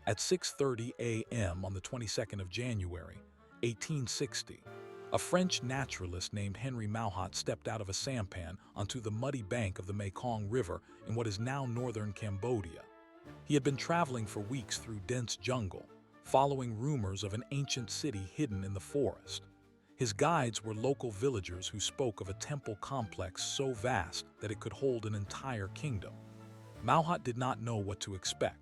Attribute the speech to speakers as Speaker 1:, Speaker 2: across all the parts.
Speaker 1: At 6:30 a.m. on the 22nd of January, 1860, a French naturalist named Henry Mauhat stepped out of a sampan onto the muddy bank of the Mekong River in what is now northern Cambodia. He had been traveling for weeks through dense jungle, following rumors of an ancient city hidden in the forest. His guides were local villagers who spoke of a temple complex so vast that it could hold an entire kingdom. Mauhat did not know what to expect.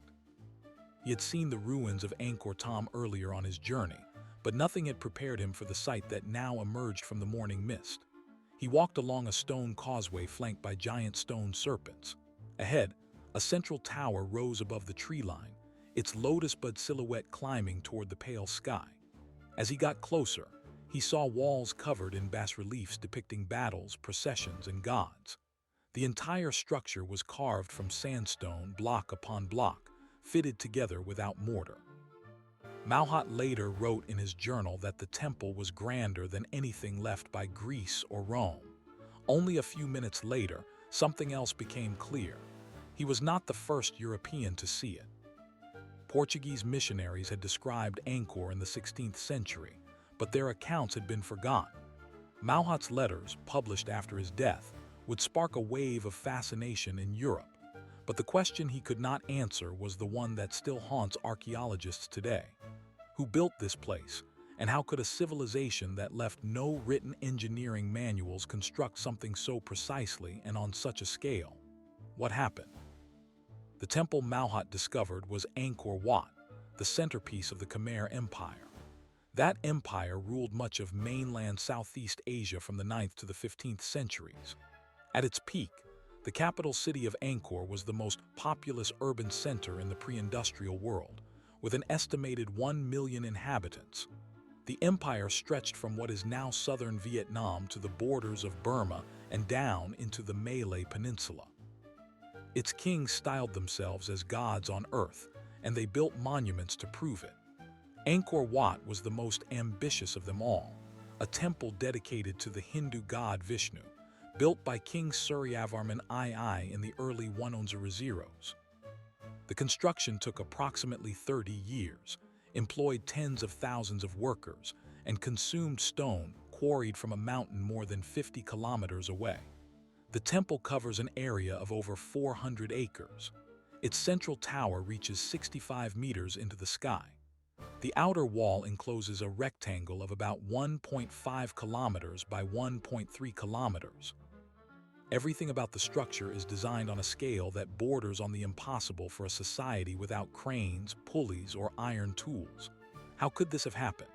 Speaker 1: He had seen the ruins of Angkor Wat earlier on his journey, but nothing had prepared him for the sight that now emerged from the morning mist. He walked along a stone causeway flanked by giant stone serpents. Ahead, a central tower rose above the tree line, its lotus bud silhouette climbing toward the pale sky. As he got closer, he saw walls covered in bas-reliefs depicting battles, processions, and gods. The entire structure was carved from sandstone, block upon block, fitted together without mortar. Mauhat later wrote in his journal that the temple was grander than anything left by Greece or Rome. Only a few minutes later, something else became clear. He was not the first European to see it. Portuguese missionaries had described Angkor in the 16th century, but their accounts had been forgotten. Mauhat's letters, published after his death, would spark a wave of fascination in Europe. But the question he could not answer was the one that still haunts archaeologists today. Who built this place, and how could a civilization that left no written engineering manuals construct something so precisely and on such a scale? What happened? The temple Mauhat discovered was Angkor Wat, the centerpiece of the Khmer Empire. That empire ruled much of mainland Southeast Asia from the 9th to the 15th centuries. At its peak, the capital city of Angkor was the most populous urban center in the pre-industrial world, with an estimated 1 million inhabitants. The empire stretched from what is now southern Vietnam to the borders of Burma and down into the Malay Peninsula. Its kings styled themselves as gods on earth, and they built monuments to prove it. Angkor Wat was the most ambitious of them all, a temple dedicated to the Hindu god Vishnu, built by King Suryavarman II in the early 1000s. The construction took approximately 30 years, employed tens of thousands of workers, and consumed stone quarried from a mountain more than 50 kilometers away. The temple covers an area of over 400 acres. Its central tower reaches 65 meters into the sky. The outer wall encloses a rectangle of about 1.5 kilometers by 1.3 kilometers. Everything about the structure is designed on a scale that borders on the impossible for a society without cranes, pulleys, or iron tools. How could this have happened?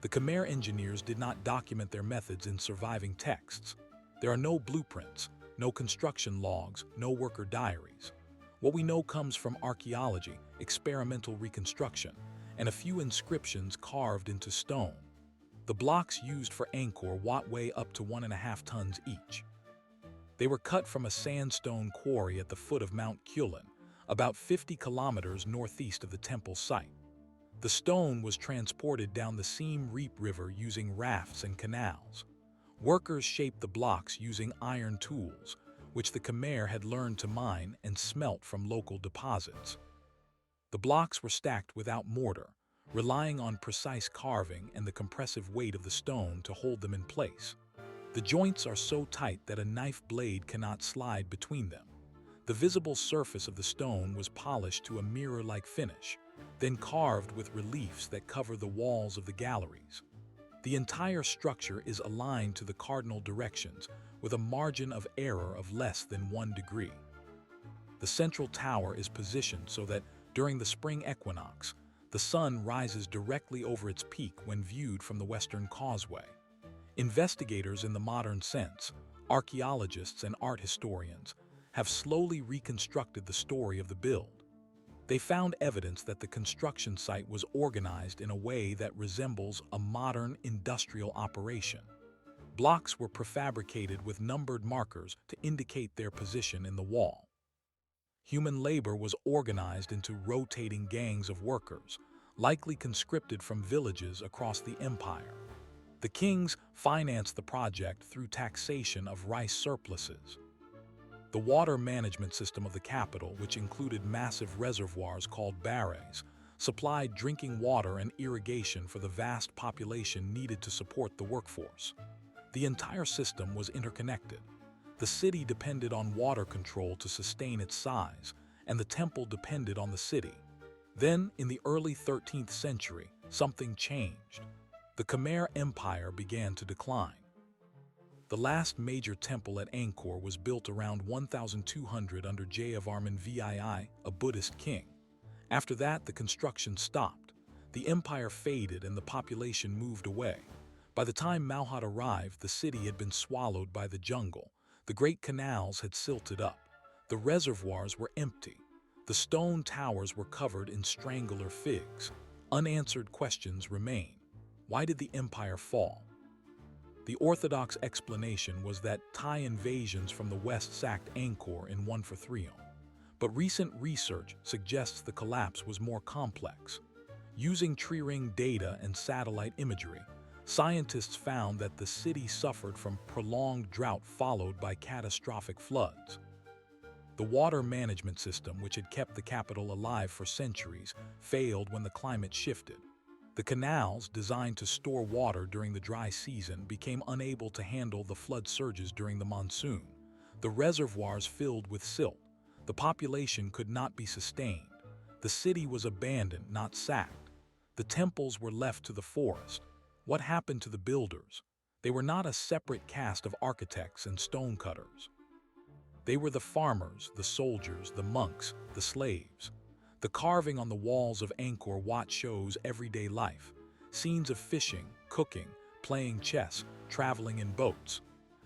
Speaker 1: The Khmer engineers did not document their methods in surviving texts. There are no blueprints, no construction logs, no worker diaries. What we know comes from archaeology, experimental reconstruction, and a few inscriptions carved into stone. The blocks used for Angkor Wat weigh up to 1.5 tons each. They were cut from a sandstone quarry at the foot of Mount Kulin, about 50 kilometers northeast of the temple site. The stone was transported down the Siem Reap River using rafts and canals. Workers shaped the blocks using iron tools, which the Khmer had learned to mine and smelt from local deposits. The blocks were stacked without mortar, relying on precise carving and the compressive weight of the stone to hold them in place. The joints are so tight that a knife blade cannot slide between them. The visible surface of the stone was polished to a mirror-like finish, then carved with reliefs that cover the walls of the galleries. The entire structure is aligned to the cardinal directions, with a margin of error of less than 1 degree. The central tower is positioned so that, during the spring equinox, the sun rises directly over its peak when viewed from the western causeway. Investigators in the modern sense, archaeologists and art historians, have slowly reconstructed the story of the build. They found evidence that the construction site was organized in a way that resembles a modern industrial operation. Blocks were prefabricated with numbered markers to indicate their position in the wall. Human labor was organized into rotating gangs of workers, likely conscripted from villages across the empire. The kings financed the project through taxation of rice surpluses. The water management system of the capital, which included massive reservoirs called barrays, supplied drinking water and irrigation for the vast population needed to support the workforce. The entire system was interconnected. The city depended on water control to sustain its size, and the temple depended on the city. Then, in the early 13th century, something changed. The Khmer Empire began to decline. The last major temple at Angkor was built around 1200 under Jayavarman VII, a Buddhist king. After that, the construction stopped. The empire faded and the population moved away. By the time Mauhat arrived, the city had been swallowed by the jungle. The great canals had silted up. The reservoirs were empty. The stone towers were covered in strangler figs. Unanswered questions remain. Why did the empire fall? The orthodox explanation was that Thai invasions from the west sacked Angkor in 143. But recent research suggests the collapse was more complex. Using tree ring data and satellite imagery, scientists found that the city suffered from prolonged drought followed by catastrophic floods. The water management system, which had kept the capital alive for centuries, failed when the climate shifted. The canals, designed to store water during the dry season, became unable to handle the flood surges during the monsoon. The reservoirs filled with silt. The population could not be sustained. The city was abandoned, not sacked. The temples were left to the forest. What happened to the builders? They were not a separate caste of architects and stonecutters. They were the farmers, the soldiers, the monks, the slaves. The carving on the walls of Angkor Wat shows everyday life. Scenes of fishing, cooking, playing chess, traveling in boats.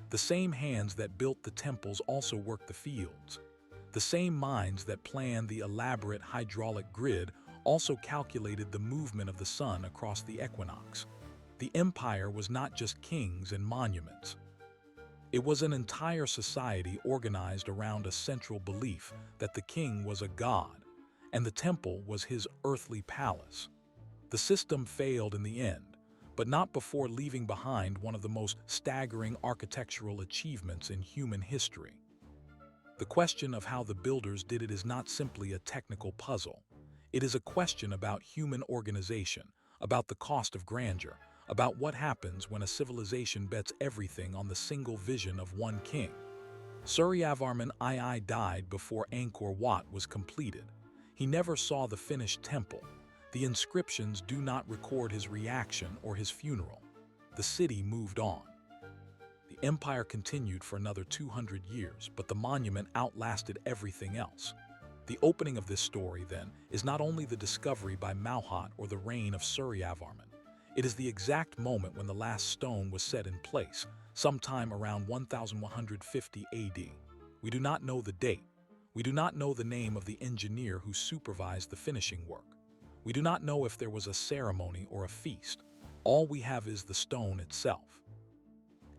Speaker 1: The same hands that built the temples also worked the fields. The same minds that planned the elaborate hydraulic grid also calculated the movement of the sun across the equinox. The empire was not just kings and monuments. It was an entire society organized around a central belief that the king was a god, and the temple was his earthly palace. The system failed in the end, but not before leaving behind one of the most staggering architectural achievements in human history. The question of how the builders did it is not simply a technical puzzle. It is a question about human organization, about the cost of grandeur, about what happens when a civilization bets everything on the single vision of one king. Suryavarman II died before Angkor Wat was completed. He never saw the finished temple. The inscriptions do not record his reaction or his funeral. The city moved on. The empire continued for another 200 years, but the monument outlasted everything else. The opening of this story, then, is not only the discovery by Mauhat or the reign of Suryavarman. It is the exact moment when the last stone was set in place, sometime around 1150 AD. We do not know the date. We do not know the name of the engineer who supervised the finishing work. We do not know if there was a ceremony or a feast. All we have is the stone itself.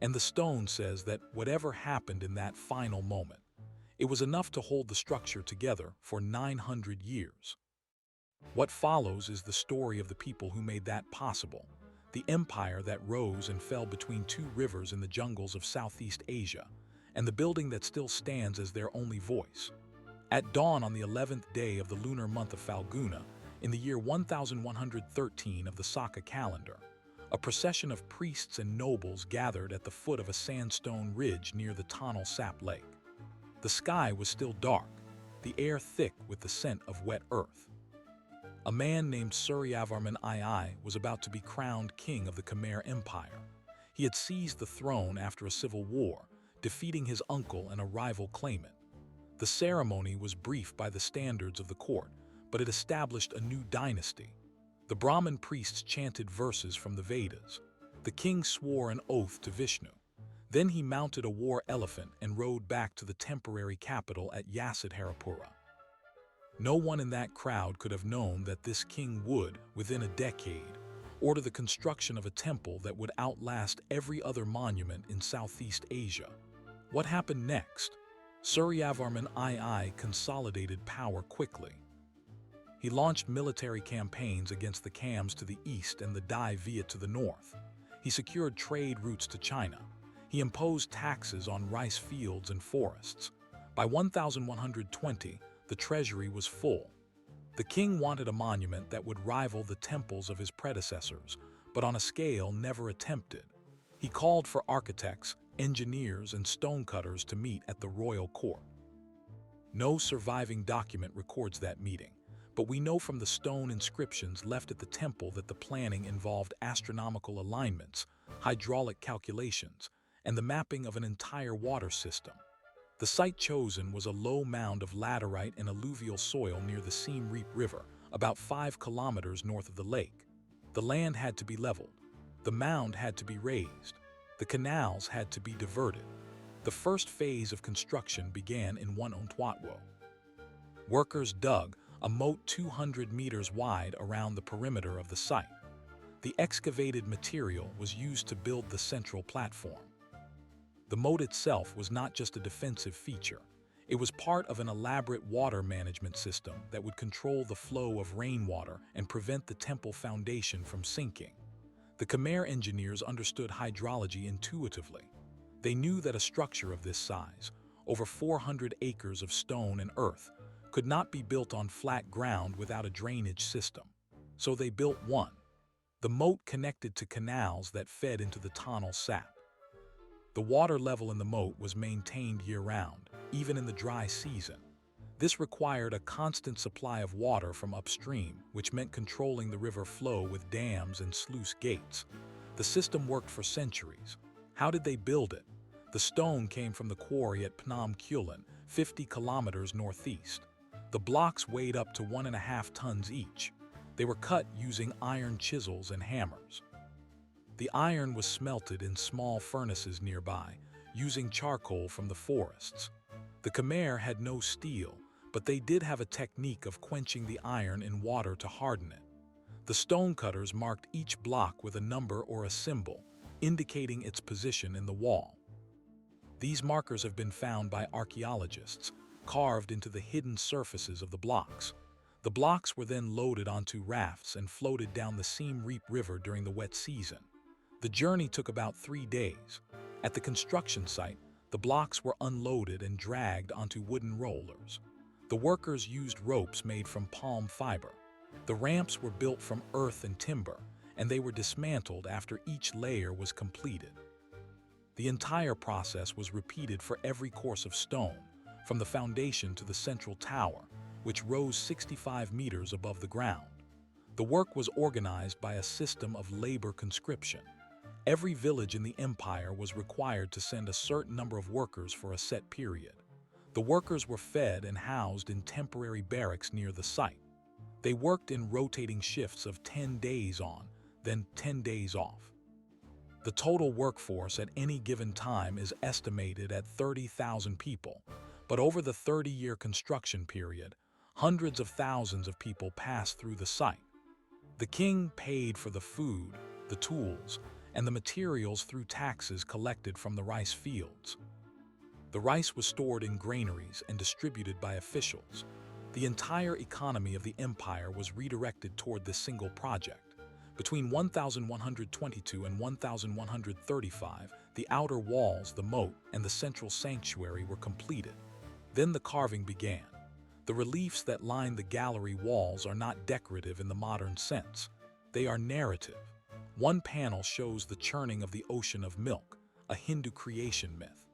Speaker 1: And the stone says that whatever happened in that final moment, it was enough to hold the structure together for 900 years. What follows is the story of the people who made that possible, the empire that rose and fell between two rivers in the jungles of Southeast Asia, and the building that still stands as their only voice. At dawn on the 11th day of the lunar month of Falguna, in the year 1113 of the Saka calendar, a procession of priests and nobles gathered at the foot of a sandstone ridge near the Tonle Sap Lake. The sky was still dark, the air thick with the scent of wet earth. A man named Suryavarman II was about to be crowned king of the Khmer Empire. He had seized the throne after a civil war, defeating his uncle and a rival claimant. The ceremony was brief by the standards of the court, but it established a new dynasty. The Brahmin priests chanted verses from the Vedas. The king swore an oath to Vishnu. Then he mounted a war elephant and rode back to the temporary capital at Yasadharapura. No one in that crowd could have known that this king would, within a decade, order the construction of a temple that would outlast every other monument in Southeast Asia. What happened next? Suryavarman II consolidated power quickly. He launched military campaigns against the Khams to the east and the Dai Viet to the north. He secured trade routes to China. He imposed taxes on rice fields and forests. By 1120, the treasury was full. The king wanted a monument that would rival the temples of his predecessors, but on a scale never attempted. He called for architects, engineers, and stonecutters to meet at the royal court. No surviving document records that meeting, but we know from the stone inscriptions left at the temple that the planning involved astronomical alignments, hydraulic calculations, and the mapping of an entire water system. The site chosen was a low mound of laterite and alluvial soil near the Siem Reap River, about 5 kilometers north of the lake. The land had to be leveled. The mound had to be raised. The canals had to be diverted. The first phase of construction began in Wonontwatwo. Workers dug a moat 200 meters wide around the perimeter of the site. The excavated material was used to build the central platform. The moat itself was not just a defensive feature. It was part of an elaborate water management system that would control the flow of rainwater and prevent the temple foundation from sinking. The Khmer engineers understood hydrology intuitively. They knew that a structure of this size, over 400 acres of stone and earth, could not be built on flat ground without a drainage system. So they built one. The moat connected to canals that fed into the Tonle Sap. The water level in the moat was maintained year-round, even in the dry season. This required a constant supply of water from upstream, which meant controlling the river flow with dams and sluice gates. The system worked for centuries. How did they build it? The stone came from the quarry at Phnom Kulen, 50 kilometers northeast. The blocks weighed up to 1.5 tons each. They were cut using iron chisels and hammers. The iron was smelted in small furnaces nearby, using charcoal from the forests. The Khmer had no steel, but they did have a technique of quenching the iron in water to harden it. The stonecutters marked each block with a number or a symbol, indicating its position in the wall. These markers have been found by archaeologists, carved into the hidden surfaces of the blocks. The blocks were then loaded onto rafts and floated down the Siem Reap River during the wet season. The journey took about 3 days. At the construction site, the blocks were unloaded and dragged onto wooden rollers. The workers used ropes made from palm fiber. The ramps were built from earth and timber, and they were dismantled after each layer was completed. The entire process was repeated for every course of stone, from the foundation to the central tower, which rose 65 meters above the ground. The work was organized by a system of labor conscription. Every village in the empire was required to send a certain number of workers for a set period. The workers were fed and housed in temporary barracks near the site. They worked in rotating shifts of 10 days on, then 10 days off. The total workforce at any given time is estimated at 30,000 people, but over the 30-year construction period, hundreds of thousands of people passed through the site. The king paid for the food, the tools, and the materials through taxes collected from the rice fields. The rice was stored in granaries and distributed by officials. The entire economy of the empire was redirected toward this single project. Between 1122 and 1135, the outer walls, the moat, and the central sanctuary were completed. Then the carving began. The reliefs that line the gallery walls are not decorative in the modern sense. They are narrative. One panel shows the churning of the ocean of milk, a Hindu creation myth.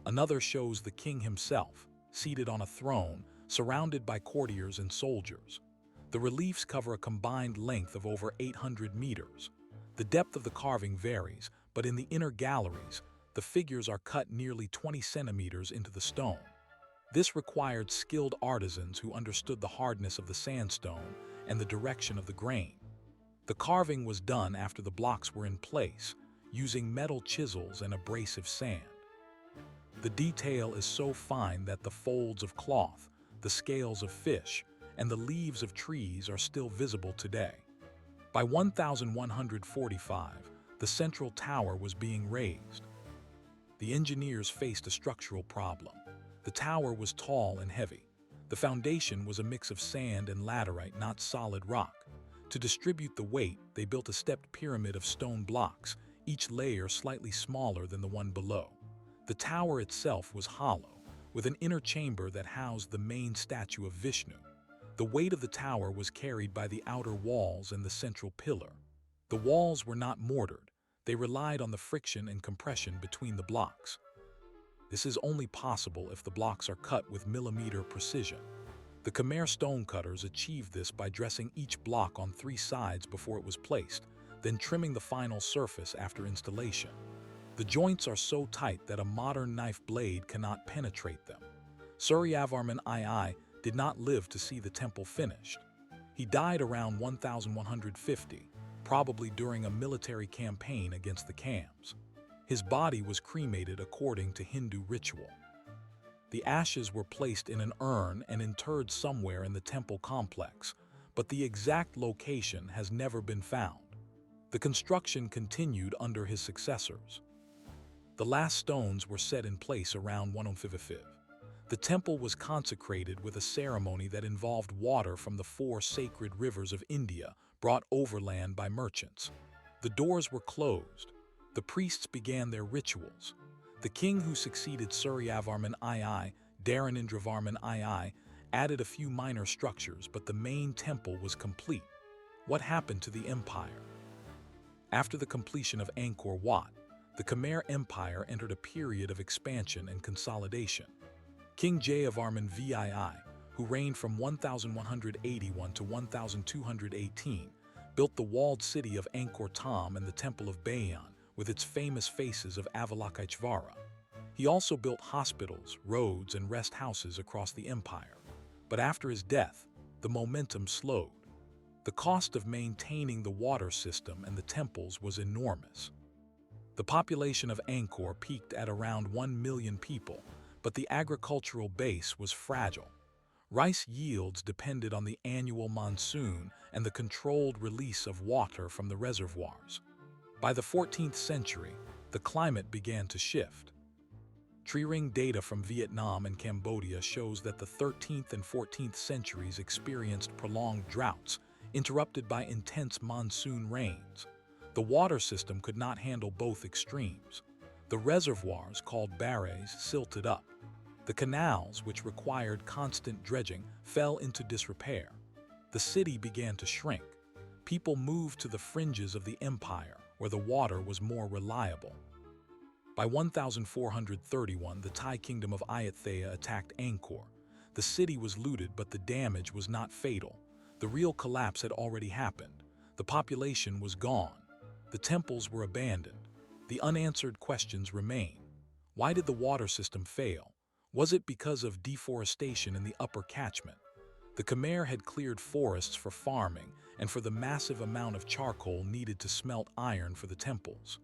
Speaker 1: Another shows the king himself, seated on a throne, surrounded by courtiers and soldiers. The reliefs cover a combined length of over 800 meters. The depth of the carving varies, but in the inner galleries, the figures are cut nearly 20 centimeters into the stone. This required skilled artisans who understood the hardness of the sandstone and the direction of the grain. The carving was done after the blocks were in place, using metal chisels and abrasive sand. The detail is so fine that the folds of cloth, the scales of fish, and the leaves of trees are still visible today. By 1145, the central tower was being raised. The engineers faced a structural problem. The tower was tall and heavy. The foundation was a mix of sand and laterite, not solid rock. To distribute the weight, they built a stepped pyramid of stone blocks, each layer slightly smaller than the one below. The tower itself was hollow, with an inner chamber that housed the main statue of Vishnu. The weight of the tower was carried by the outer walls and the central pillar. The walls were not mortared. They relied on the friction and compression between the blocks. This is only possible if the blocks are cut with millimeter precision. The Khmer stonecutters achieved this by dressing each block on 3 sides before it was placed, then trimming the final surface after installation. The joints are so tight that a modern knife blade cannot penetrate them. Suryavarman II did not live to see the temple finished. He died around 1150, probably during a military campaign against the Khams. His body was cremated according to Hindu ritual. The ashes were placed in an urn and interred somewhere in the temple complex, but the exact location has never been found. The construction continued under his successors. The last stones were set in place around 1155. The temple was consecrated with a ceremony that involved water from the 4 sacred rivers of India brought overland by merchants. The doors were closed. The priests began their rituals. The king who succeeded Suryavarman II, Dharanendravarman II, added a few minor structures, but the main temple was complete. What happened to the empire? After the completion of Angkor Wat, the Khmer Empire entered a period of expansion and consolidation. King Jayavarman VII, who reigned from 1181 to 1218, built the walled city of Angkor Thom and the Temple of Bayon, with its famous faces of Avalokiteshvara. He also built hospitals, roads, and rest houses across the empire. But after his death, the momentum slowed. The cost of maintaining the water system and the temples was enormous. The population of Angkor peaked at around 1 million people, but the agricultural base was fragile. Rice yields depended on the annual monsoon and the controlled release of water from the reservoirs. By the 14th century, the climate began to shift. Tree-ring data from Vietnam and Cambodia shows that the 13th and 14th centuries experienced prolonged droughts, interrupted by intense monsoon rains. The water system could not handle both extremes. The reservoirs, called barrages, silted up. The canals, which required constant dredging, fell into disrepair. The city began to shrink. People moved to the fringes of the empire, where the water was more reliable. By 1431, the Thai kingdom of Ayutthaya attacked Angkor. The city was looted, but the damage was not fatal. The real collapse had already happened. The population was gone. The temples were abandoned. The unanswered questions remain. Why did the water system fail? Was it because of deforestation in the upper catchment? The Khmer had cleared forests for farming and for the massive amount of charcoal needed to smelt iron for the temples.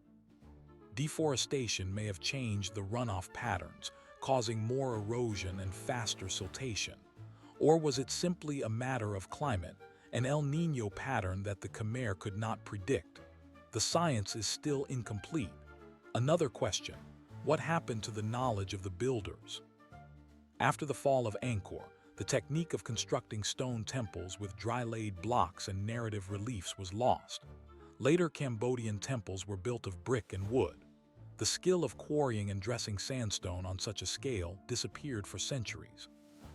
Speaker 1: Deforestation may have changed the runoff patterns, causing more erosion and faster siltation. Or was it simply a matter of climate, an El Niño pattern that the Khmer could not predict? The science is still incomplete. Another question: what happened to the knowledge of the builders? After the fall of Angkor, the technique of constructing stone temples with dry-laid blocks and narrative reliefs was lost. Later Cambodian temples were built of brick and wood. The skill of quarrying and dressing sandstone on such a scale disappeared for centuries.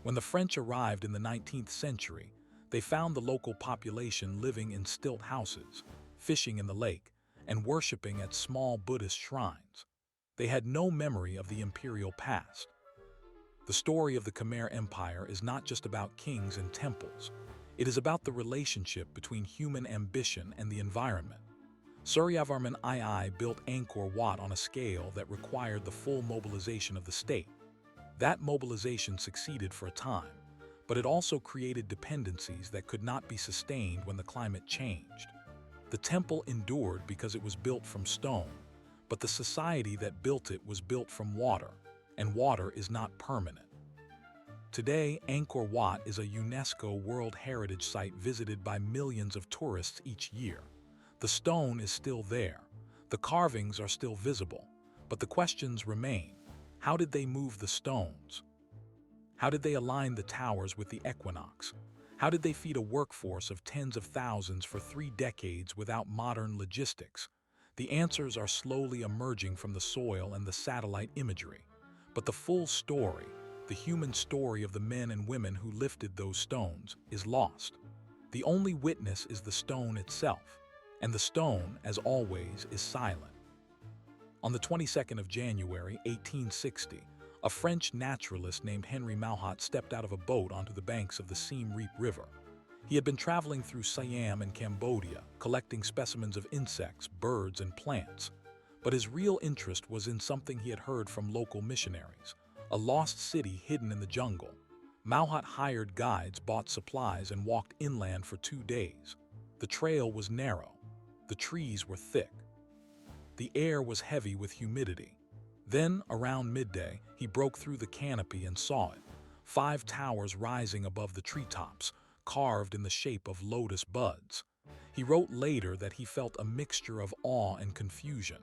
Speaker 1: When the French arrived in the 19th century, they found the local population living in stilt houses, fishing in the lake, and worshipping at small Buddhist shrines. They had no memory of the imperial past. The story of the Khmer Empire is not just about kings and temples. It is about the relationship between human ambition and the environment. Suryavarman II built Angkor Wat on a scale that required the full mobilization of the state. That mobilization succeeded for a time, but it also created dependencies that could not be sustained when the climate changed. The temple endured because it was built from stone, but the society that built it was built from water, and water is not permanent. Today, Angkor Wat is a UNESCO World Heritage Site visited by millions of tourists each year. The stone is still there. The carvings are still visible, but the questions remain. How did they move the stones? How did they align the towers with the equinox? How did they feed a workforce of tens of thousands for 3 decades without modern logistics? The answers are slowly emerging from the soil and the satellite imagery. But the full story, the human story of the men and women who lifted those stones is lost. The only witness is the stone itself, and the stone, as always, is silent. On the 22nd of January, 1860, a French naturalist named Henry Mauhat stepped out of a boat onto the banks of the Siem Reap River. He had been traveling through Siam and Cambodia, collecting specimens of insects, birds, and plants. But his real interest was in something he had heard from local missionaries, a lost city hidden in the jungle. Mauhat hired guides, bought supplies, and walked inland for 2 days. The trail was narrow. The trees were thick. The air was heavy with humidity. Then, around midday, he broke through the canopy and saw it. 5 towers rising above the treetops, carved in the shape of lotus buds. He wrote later that he felt a mixture of awe and confusion.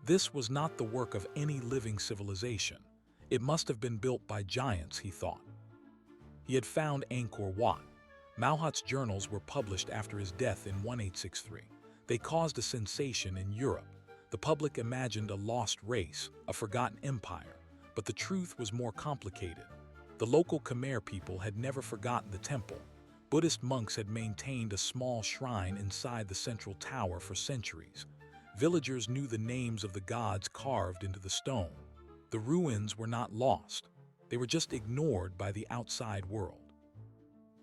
Speaker 1: This was not the work of any living civilization. It must have been built by giants, he thought. He had found Angkor Wat. Mauhat's journals were published after his death in 1863. They caused a sensation in Europe. The public imagined a lost race, a forgotten empire, but the truth was more complicated. The local Khmer people had never forgotten the temple. Buddhist monks had maintained a small shrine inside the central tower for centuries. Villagers knew the names of the gods carved into the stone. The ruins were not lost. They were just ignored by the outside world.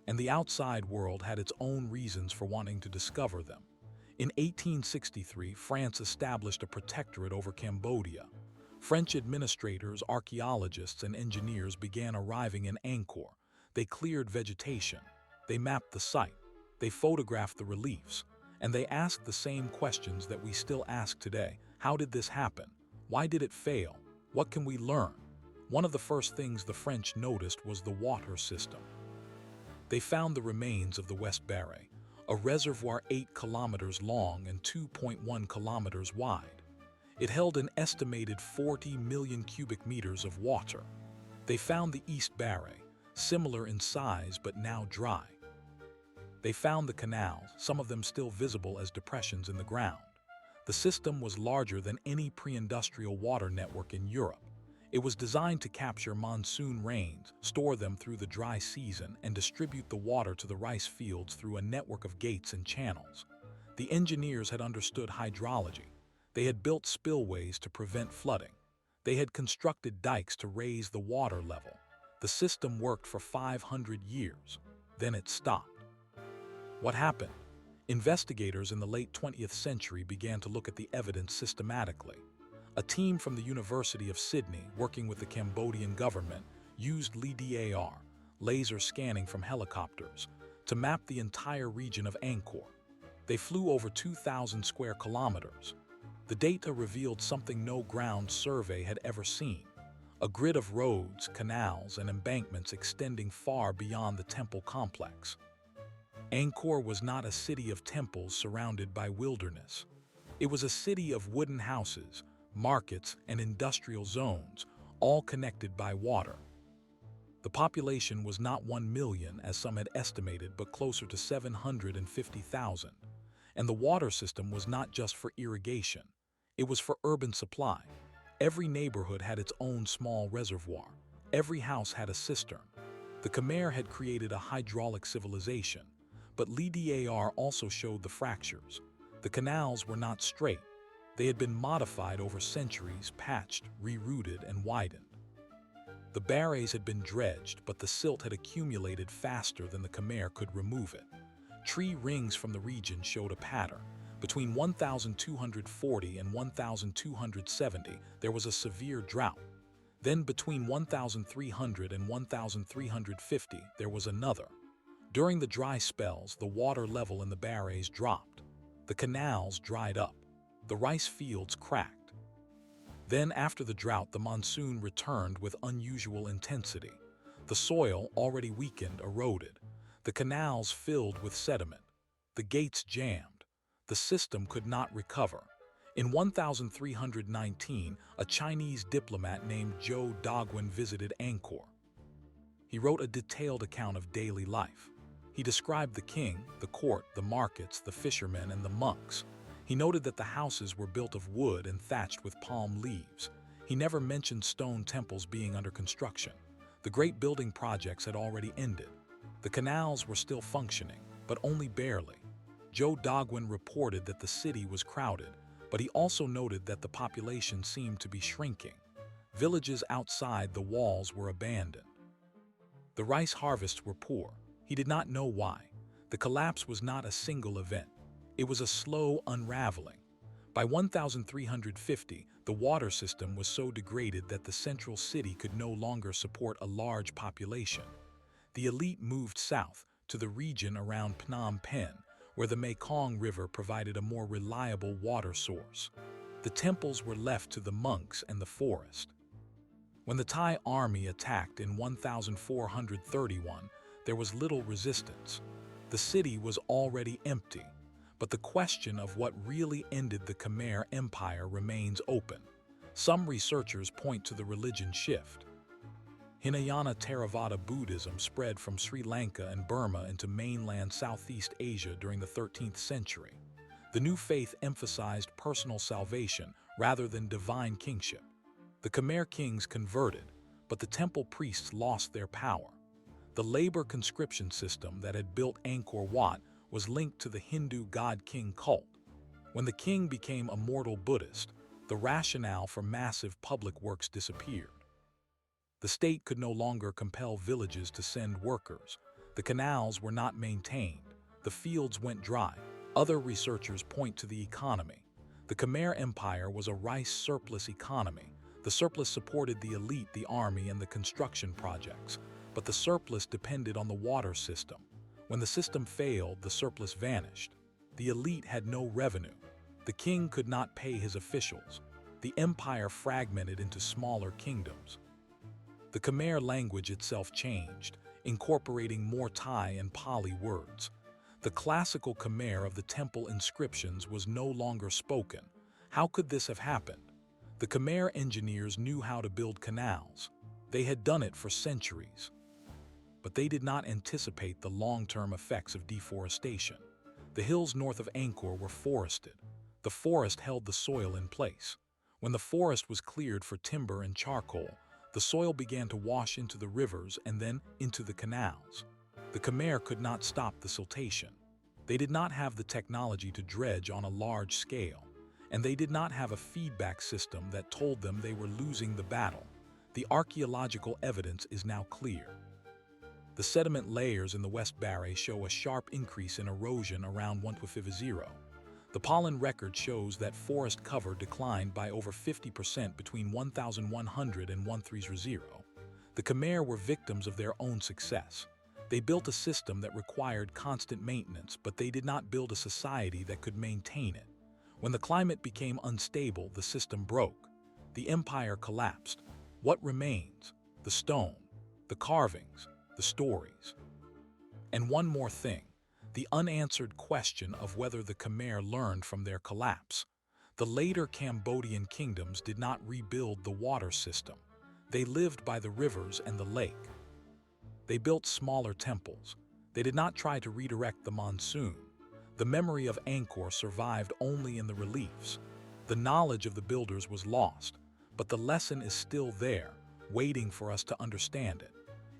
Speaker 1: And the outside world had its own reasons for wanting to discover them. In 1863, France established a protectorate over Cambodia. French administrators, archaeologists, and engineers began arriving in Angkor. They cleared vegetation. They mapped the site. They photographed the reliefs. And they asked the same questions that we still ask today. How did this happen? Why did it fail? What can we learn? One of the first things the French noticed was the water system. They found the remains of the West Barre, a reservoir 8 kilometers long and 2.1 kilometers wide. It held an estimated 40 million cubic meters of water. They found the East Barre, similar in size but now dry. They found the canals, some of them still visible as depressions in the ground. The system was larger than any pre-industrial water network in Europe. It was designed to capture monsoon rains, store them through the dry season, and distribute the water to the rice fields through a network of gates and channels. The engineers had understood hydrology. They had built spillways to prevent flooding. They had constructed dikes to raise the water level. The system worked for 500 years. Then it stopped. What happened? Investigators in the late 20th century began to look at the evidence systematically. A team from the University of Sydney, working with the Cambodian government, used LiDAR, laser scanning from helicopters, to map the entire region of Angkor. They flew over 2,000 square kilometers. The data revealed something no ground survey had ever seen: a grid of roads, canals, and embankments extending far beyond the temple complex. Angkor was not a city of temples surrounded by wilderness. It was a city of wooden houses, markets, and industrial zones, all connected by water. The population was not 1 million, as some had estimated, but closer to 750,000. And the water system was not just for irrigation. It was for urban supply. Every neighborhood had its own small reservoir. Every house had a cistern. The Khmer had created a hydraulic civilization, but LiDAR also showed the fractures. The canals were not straight. They had been modified over centuries, patched, rerouted, and widened. The barrays had been dredged, but the silt had accumulated faster than the Khmer could remove it. Tree rings from the region showed a pattern. Between 1240 and 1270, there was a severe drought. Then between 1300 and 1350, there was another. During the dry spells, the water level in the barrays dropped. The canals dried up. The rice fields cracked. Then, after the drought, the monsoon returned with unusual intensity. The soil, already weakened, eroded. The canals filled with sediment. The gates jammed. The system could not recover. In 1319, a Chinese diplomat named Zhou Daguan visited Angkor. He wrote a detailed account of daily life. He described the king, the court, the markets, the fishermen, and the monks. He noted that the houses were built of wood and thatched with palm leaves. He never mentioned stone temples being under construction. The great building projects had already ended. The canals were still functioning, but only barely. Joe Dogwin reported that the city was crowded, but he also noted that the population seemed to be shrinking. Villages outside the walls were abandoned. The rice harvests were poor. He did not know why. The collapse was not a single event. It was a slow unraveling. By 1350, the water system was so degraded that the central city could no longer support a large population. The elite moved south to the region around Phnom Penh, where the Mekong River provided a more reliable water source. The temples were left to the monks and the forest. When the Thai army attacked in 1431, there was little resistance. The city was already empty, but the question of what really ended the Khmer Empire remains open. Some researchers point to the religion shift. Hinayana Theravada Buddhism spread from Sri Lanka and Burma into mainland Southeast Asia during the 13th century. The new faith emphasized personal salvation rather than divine kingship. The Khmer kings converted, but the temple priests lost their power. The labor conscription system that had built Angkor Wat was linked to the Hindu god-king cult. When the king became a mortal Buddhist, the rationale for massive public works disappeared. The state could no longer compel villages to send workers. The canals were not maintained. The fields went dry. Other researchers point to the economy. The Khmer Empire was a rice surplus economy. The surplus supported the elite, the army, and the construction projects. But the surplus depended on the water system. When the system failed, the surplus vanished. The elite had no revenue. The king could not pay his officials. The empire fragmented into smaller kingdoms. The Khmer language itself changed, incorporating more Thai and Pali words. The classical Khmer of the temple inscriptions was no longer spoken. How could this have happened? The Khmer engineers knew how to build canals. They had done it for centuries. But they did not anticipate the long-term effects of deforestation. The hills north of Angkor were forested. The forest held the soil in place. When the forest was cleared for timber and charcoal, the soil began to wash into the rivers and then into the canals. The Khmer could not stop the siltation. They did not have the technology to dredge on a large scale, and they did not have a feedback system that told them they were losing the battle. The archaeological evidence is now clear. The sediment layers in the West Barre show a sharp increase in erosion around 150. The pollen record shows that forest cover declined by over 50% between 1100 and 1330. The Khmer were victims of their own success. They built a system that required constant maintenance, but they did not build a society that could maintain it. When the climate became unstable, the system broke. The empire collapsed. What remains? The stone, the carvings, the stories. And one more thing, the unanswered question of whether the Khmer learned from their collapse. The later Cambodian kingdoms did not rebuild the water system. They lived by the rivers and the lake. They built smaller temples. They did not try to redirect the monsoon. The memory of Angkor survived only in the reliefs. The knowledge of the builders was lost, but the lesson is still there, waiting for us to understand it.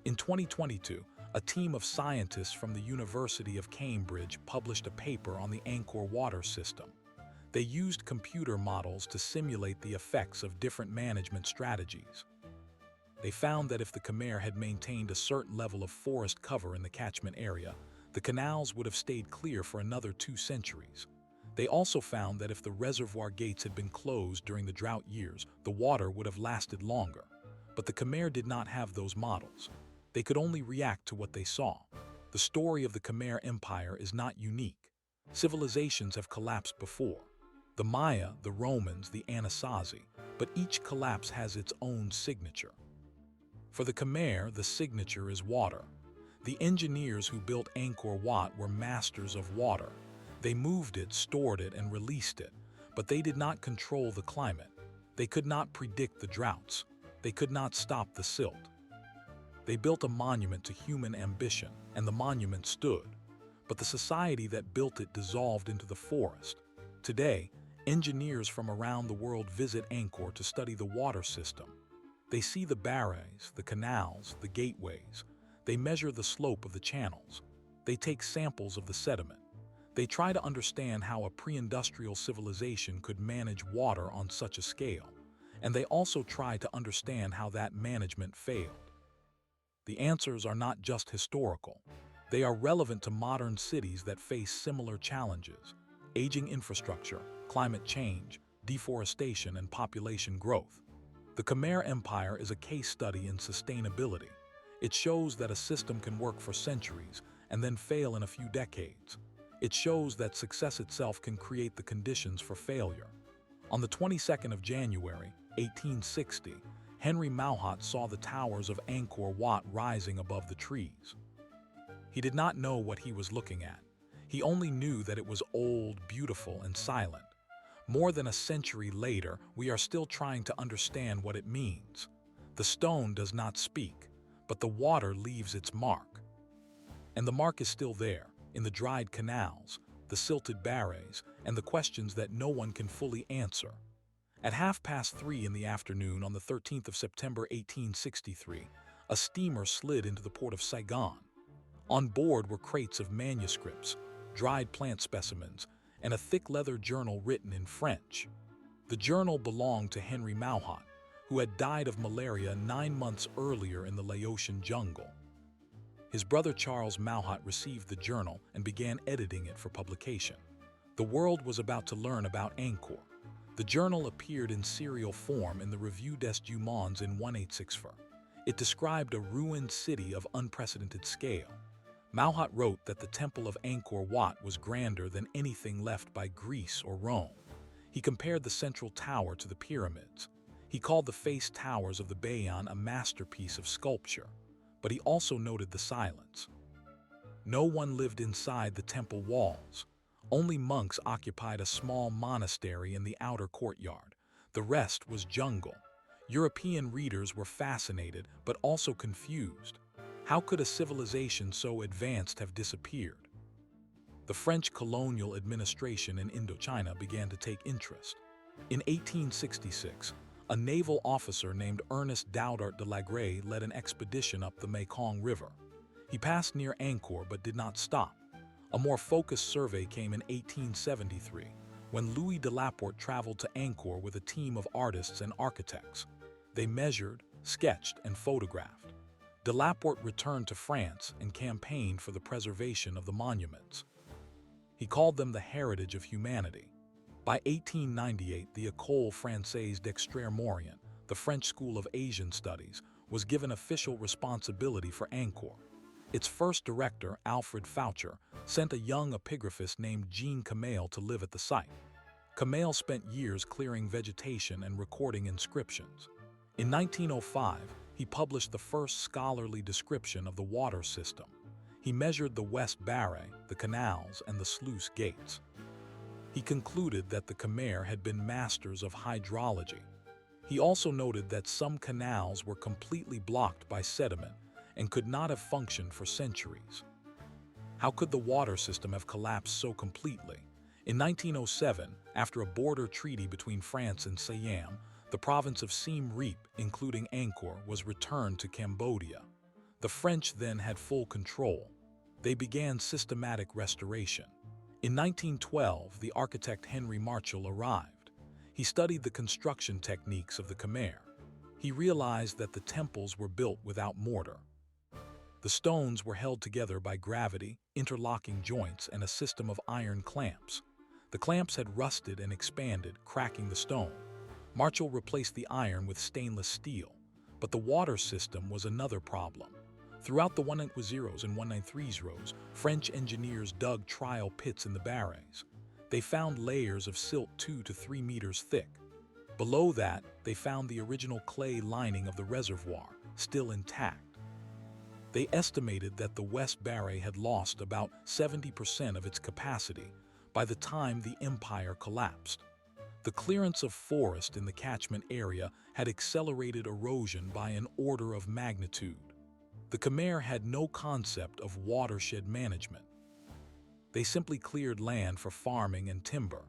Speaker 1: In 2022, a team of scientists from the University of Cambridge published a paper on the Angkor water system. They used computer models to simulate the effects of different management strategies. They found that if the Khmer had maintained a certain level of forest cover in the catchment area, the canals would have stayed clear for another 2 centuries. They also found that if the reservoir gates had been closed during the drought years, the water would have lasted longer. But the Khmer did not have those models. They could only react to what they saw. The story of the Khmer Empire is not unique. Civilizations have collapsed before. The Maya, the Romans, the Anasazi, but each collapse has its own signature. For the Khmer, the signature is water. The engineers who built Angkor Wat were masters of water. They moved it, stored it, and released it, but they did not control the climate. They could not predict the droughts. They could not stop the silt. They built a monument to human ambition, and the monument stood. But the society that built it dissolved into the forest. Today, engineers from around the world visit Angkor to study the water system. They see the barrays, the canals, the gateways. They measure the slope of the channels. They take samples of the sediment. They try to understand how a pre-industrial civilization could manage water on such a scale, and they also try to understand how that management failed. The answers are not just historical. They are relevant to modern cities that face similar challenges: aging infrastructure, climate change, deforestation, and population growth. The Khmer Empire is a case study in sustainability. It shows that a system can work for centuries and then fail in a few decades. It shows that success itself can create the conditions for failure. On the 22nd of January, 1860, Henry Mauhat saw the towers of Angkor Wat rising above the trees. He did not know what he was looking at. He only knew that it was old, beautiful, and silent. More than a century later, we are still trying to understand what it means. The stone does not speak, but the water leaves its mark. And the mark is still there, in the dried canals, the silted barrays, and the questions that no one can fully answer. At 3:30 in the afternoon on the 13th of September 1863, a steamer slid into the port of Saigon. On board were crates of manuscripts, dried plant specimens, and a thick leather journal written in French. The journal belonged to Henry Mauhat, who had died of malaria 9 months earlier in the Laotian jungle. His brother Charles Mauhat received the journal and began editing it for publication. The world was about to learn about Angkor. The journal appeared in serial form in the Revue des Deux Mondes in 1864. It described a ruined city of unprecedented scale. Mauhat wrote that the Temple of Angkor Wat was grander than anything left by Greece or Rome. He compared the central tower to the pyramids. He called the face towers of the Bayon a masterpiece of sculpture, but he also noted the silence. No one lived inside the temple walls. Only monks occupied a small monastery in the outer courtyard. The rest was jungle. European readers were fascinated, but also confused. How could a civilization so advanced have disappeared? The French colonial administration in Indochina began to take interest. In 1866, a naval officer named Ernest Daudart de Lagrée led an expedition up the Mekong River. He passed near Angkor but did not stop. A more focused survey came in 1873, when Louis de Laporte traveled to Angkor with a team of artists and architects. They measured, sketched, and photographed. De Laporte returned to France and campaigned for the preservation of the monuments. He called them the heritage of humanity. By 1898, the École Française d'Extrême-Orient, the French School of Asian Studies, was given official responsibility for Angkor. Its first director, Alfred Foucher, sent a young epigraphist named Jean Kamel to live at the site. Kamel spent years clearing vegetation and recording inscriptions. In 1905, he published the first scholarly description of the water system. He measured the West Baray, the canals, and the sluice gates. He concluded that the Khmer had been masters of hydrology. He also noted that some canals were completely blocked by sediment and could not have functioned for centuries. How could the water system have collapsed so completely? In 1907, after a border treaty between France and Siam, the province of Siem Reap, including Angkor, was returned to Cambodia. The French then had full control. They began systematic restoration. In 1912, the architect Henry Marshall arrived. He studied the construction techniques of the Khmer. He realized that the temples were built without mortar. The stones were held together by gravity, interlocking joints, and a system of iron clamps. The clamps had rusted and expanded, cracking the stone. Marshall replaced the iron with stainless steel, but the water system was another problem. Throughout the 190s and 193s, French engineers dug trial pits in the barrays. They found layers of silt 2 to 3 meters thick. Below that, they found the original clay lining of the reservoir, still intact. They estimated that the West Baray had lost about 70% of its capacity by the time the empire collapsed. The clearance of forest in the catchment area had accelerated erosion by an order of magnitude. The Khmer had no concept of watershed management. They simply cleared land for farming and timber.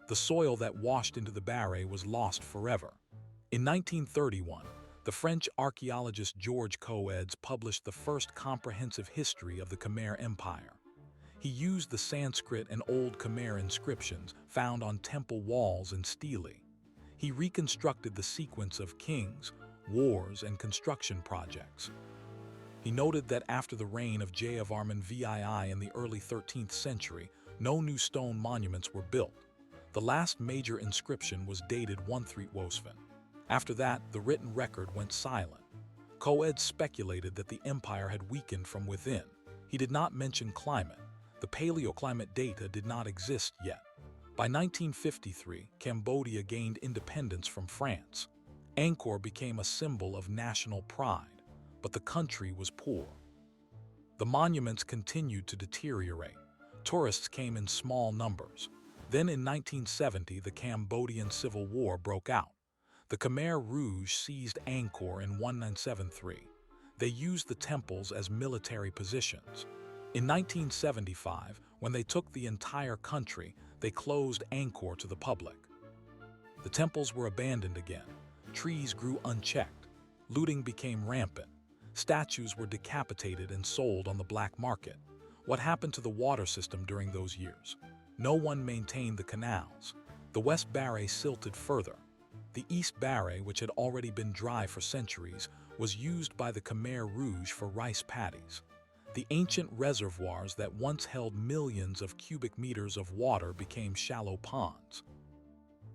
Speaker 1: The soil that washed into the Baray was lost forever. In 1931, The French archaeologist Georges Coedes published the first comprehensive history of the Khmer Empire. He used the Sanskrit and Old Khmer inscriptions found on temple walls in stele. He reconstructed the sequence of kings, wars, and construction projects. He noted that after the reign of Jayavarman VII in the early 13th century, no new stone monuments were built. The last major inscription was dated 1300. After that, the written record went silent. Coedes speculated that the empire had weakened from within. He did not mention climate. The paleoclimate data did not exist yet. By 1953, Cambodia gained independence from France. Angkor became a symbol of national pride, but the country was poor. The monuments continued to deteriorate. Tourists came in small numbers. Then in 1970, the Cambodian Civil War broke out. The Khmer Rouge seized Angkor in 1973. They used the temples as military positions. In 1975, when they took the entire country, they closed Angkor to the public. The temples were abandoned again. Trees grew unchecked. Looting became rampant. Statues were decapitated and sold on the black market. What happened to the water system during those years? No one maintained the canals. The West Barre silted further. The East Barre, which had already been dry for centuries, was used by the Khmer Rouge for rice paddies. The ancient reservoirs that once held millions of cubic meters of water became shallow ponds.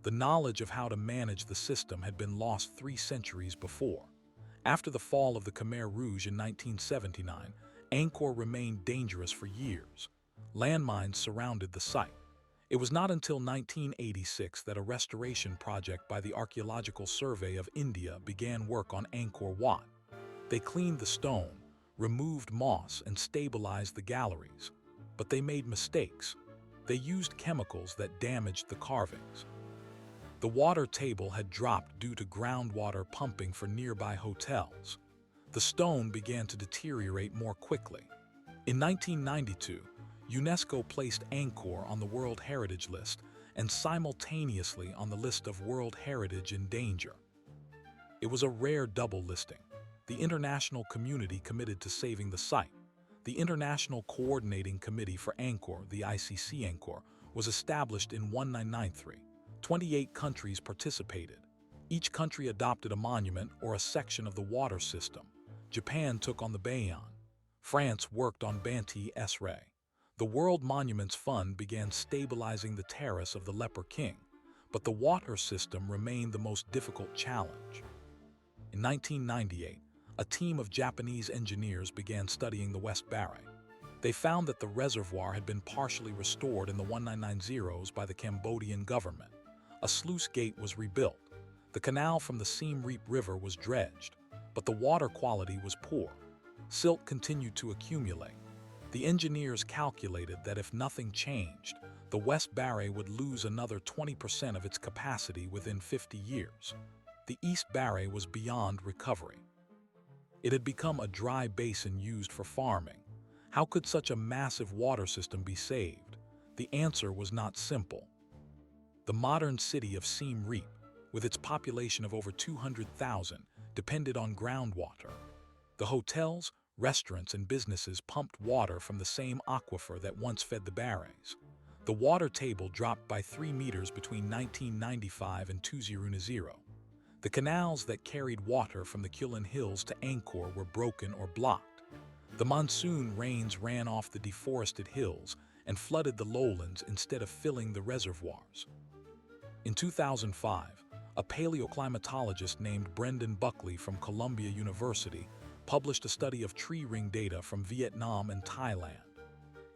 Speaker 1: The knowledge of how to manage the system had been lost 3 centuries before. After the fall of the Khmer Rouge in 1979, Angkor remained dangerous for years. Landmines surrounded the site. It was not until 1986 that a restoration project by the Archaeological Survey of India began work on Angkor Wat. They cleaned the stone, removed moss, and stabilized the galleries. But they made mistakes. They used chemicals that damaged the carvings. The water table had dropped due to groundwater pumping for nearby hotels. The stone began to deteriorate more quickly. In 1992, UNESCO placed Angkor on the World Heritage List and simultaneously on the list of World Heritage in Danger. It was a rare double listing. The international community committed to saving the site. The International Coordinating Committee for Angkor, the ICC Angkor, was established in 1993. 28 countries participated. Each country adopted a monument or a section of the water system. Japan took on the Bayon. France worked on Banti Esray. The World Monuments Fund began stabilizing the terrace of the Leper King, but the water system remained the most difficult challenge. In 1998, a team of Japanese engineers began studying the West Barre. They found that the reservoir had been partially restored in the 1990s by the Cambodian government. A sluice gate was rebuilt. The canal from the Siem Reap River was dredged, but the water quality was poor. Silt continued to accumulate. The engineers calculated that if nothing changed, the West Barre would lose another 20% of its capacity within 50 years. The East Barre was beyond recovery. It had become a dry basin used for farming. How could such a massive water system be saved? The answer was not simple. The modern city of Siem Reap, with its population of over 200,000, depended on groundwater. The hotels, restaurants, and businesses pumped water from the same aquifer that once fed the barrays. The water table dropped by 3 meters between 1995 and 2010. The canals that carried water from the Kulin Hills to Angkor were broken or blocked. The monsoon rains ran off the deforested hills and flooded the lowlands instead of filling the reservoirs. In 2005, a paleoclimatologist named Brendan Buckley from Columbia University published a study of tree ring data from Vietnam and Thailand.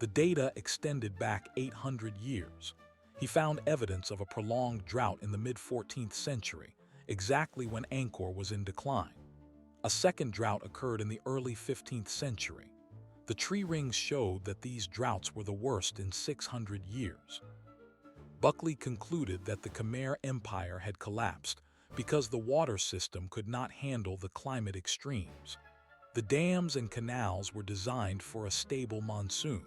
Speaker 1: The data extended back 800 years. He found evidence of a prolonged drought in the mid-14th century, exactly when Angkor was in decline. A second drought occurred in the early 15th century. The tree rings showed that these droughts were the worst in 600 years. Buckley concluded that the Khmer Empire had collapsed because the water system could not handle the climate extremes. The dams and canals were designed for a stable monsoon.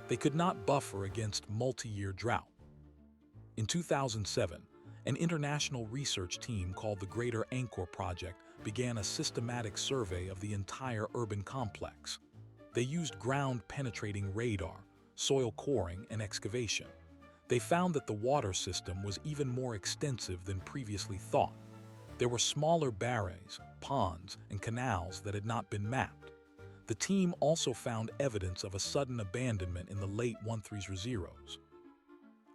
Speaker 1: They could not buffer against multi-year drought. In 2007, an international research team called the Greater Angkor Project began a systematic survey of the entire urban complex. They used ground-penetrating radar, soil coring, and excavation. They found that the water system was even more extensive than previously thought. There were smaller barrays, ponds, and canals that had not been mapped. The team also found evidence of a sudden abandonment in the late 1300s.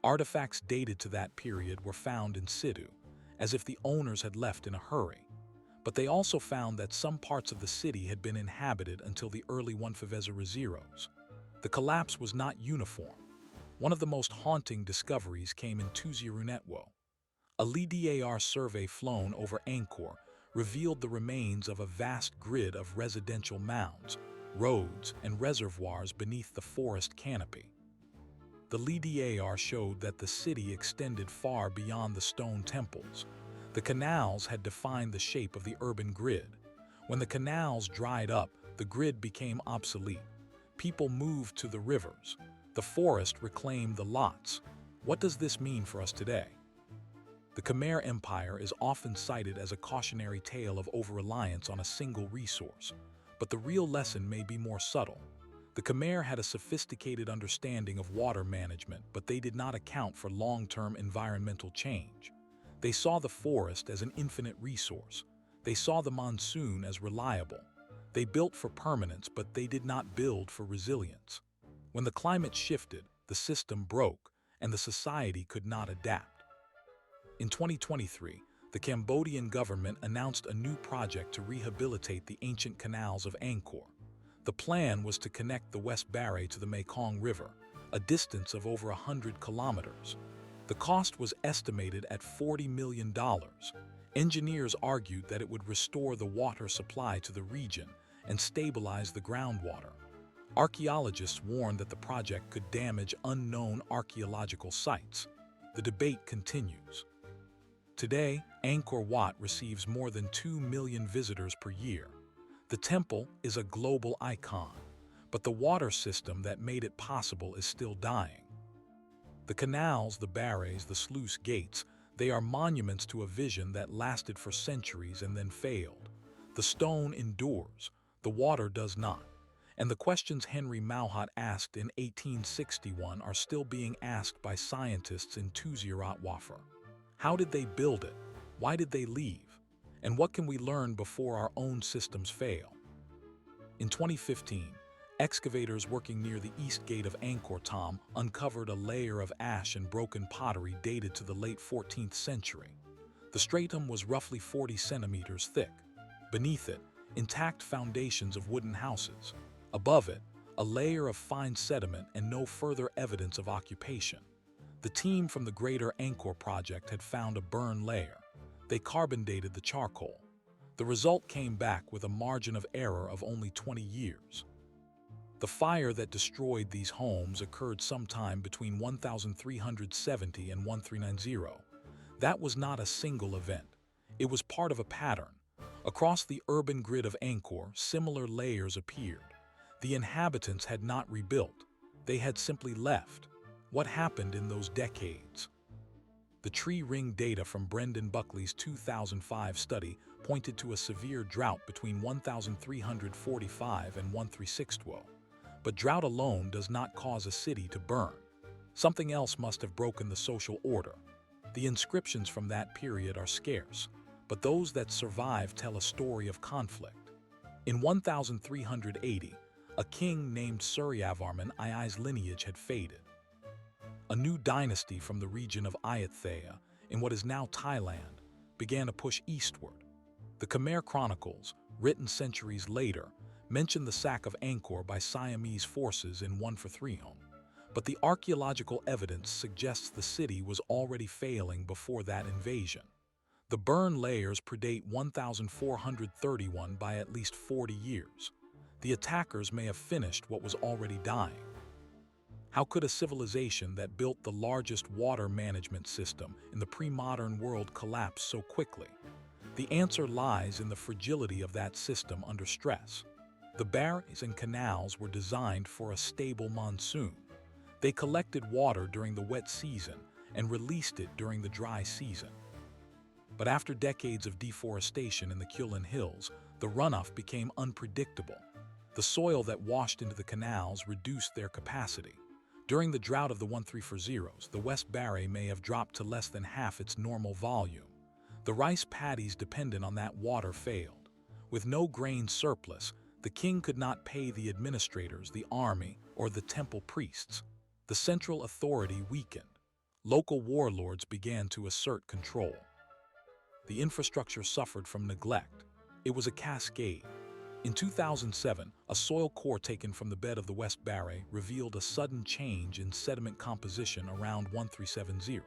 Speaker 1: Artifacts dated to that period were found in situ, as if the owners had left in a hurry. But they also found that some parts of the city had been inhabited until the early 1500s. The collapse was not uniform. One of the most haunting discoveries came in 20netwo. A LIDAR survey flown over Angkor revealed the remains of a vast grid of residential mounds, roads, and reservoirs beneath the forest canopy. The LIDAR showed that the city extended far beyond the stone temples. The canals had defined the shape of the urban grid. When the canals dried up, the grid became obsolete. People moved to the rivers. The forest reclaimed the lots. What does this mean for us today? The Khmer Empire is often cited as a cautionary tale of over-reliance on a single resource, but the real lesson may be more subtle. The Khmer had a sophisticated understanding of water management, but they did not account for long-term environmental change. They saw the forest as an infinite resource. They saw the monsoon as reliable. They built for permanence, but they did not build for resilience. When the climate shifted, the system broke, and the society could not adapt. In 2023, the Cambodian government announced a new project to rehabilitate the ancient canals of Angkor. The plan was to connect the West Baray to the Mekong River, a distance of over 100 kilometers. The cost was estimated at $40 million. Engineers argued that it would restore the water supply to the region and stabilize the groundwater. Archaeologists warned that the project could damage unknown archaeological sites. The debate continues. Today, Angkor Wat receives more than 2 million visitors per year. The temple is a global icon, but the water system that made it possible is still dying. The canals, the barrays, the sluice gates, they are monuments to a vision that lasted for centuries and then failed. The stone endures, the water does not. And the questions Henry Mauhat asked in 1861 are still being asked by scientists in 2024. How did they build it? Why did they leave? And what can we learn before our own systems fail? In 2015, excavators working near the east gate of Angkor Thom uncovered a layer of ash and broken pottery dated to the late 14th century. The stratum was roughly 40 centimeters thick. Beneath it, intact foundations of wooden houses. Above it, a layer of fine sediment and no further evidence of occupation. The team from the Greater Angkor project had found a burn layer. They carbon dated the charcoal. The result came back with a margin of error of only 20 years. The fire that destroyed these homes occurred sometime between 1370 and 1390. That was not a single event. It was part of a pattern. Across the urban grid of Angkor, similar layers appeared. The inhabitants had not rebuilt. They had simply left. What happened in those decades? The tree ring data from Brendan Buckley's 2005 study pointed to a severe drought between 1345 and 1360. But drought alone does not cause a city to burn. Something else must have broken the social order. The inscriptions from that period are scarce, but those that survive tell a story of conflict. In 1380, a king named Suryavarman II's lineage had faded. A new dynasty from the region of Ayutthaya, in what is now Thailand, began to push eastward. The Khmer Chronicles, written centuries later, mention the sack of Angkor by Siamese forces in 1431, but the archaeological evidence suggests the city was already failing before that invasion. The burn layers predate 1431 by at least 40 years. The attackers may have finished what was already dying. How could a civilization that built the largest water management system in the pre-modern world collapse so quickly? The answer lies in the fragility of that system under stress. The barrays and canals were designed for a stable monsoon. They collected water during the wet season and released it during the dry season. But after decades of deforestation in the Kulin Hills, the runoff became unpredictable. The soil that washed into the canals reduced their capacity. During the drought of the 1340s, the West Barre may have dropped to less than half its normal volume. The rice paddies dependent on that water failed. With no grain surplus, the king could not pay the administrators, the army, or the temple priests. The central authority weakened. Local warlords began to assert control. The infrastructure suffered from neglect. It was a cascade. In 2007, a soil core taken from the bed of the West Barre revealed a sudden change in sediment composition around 1370.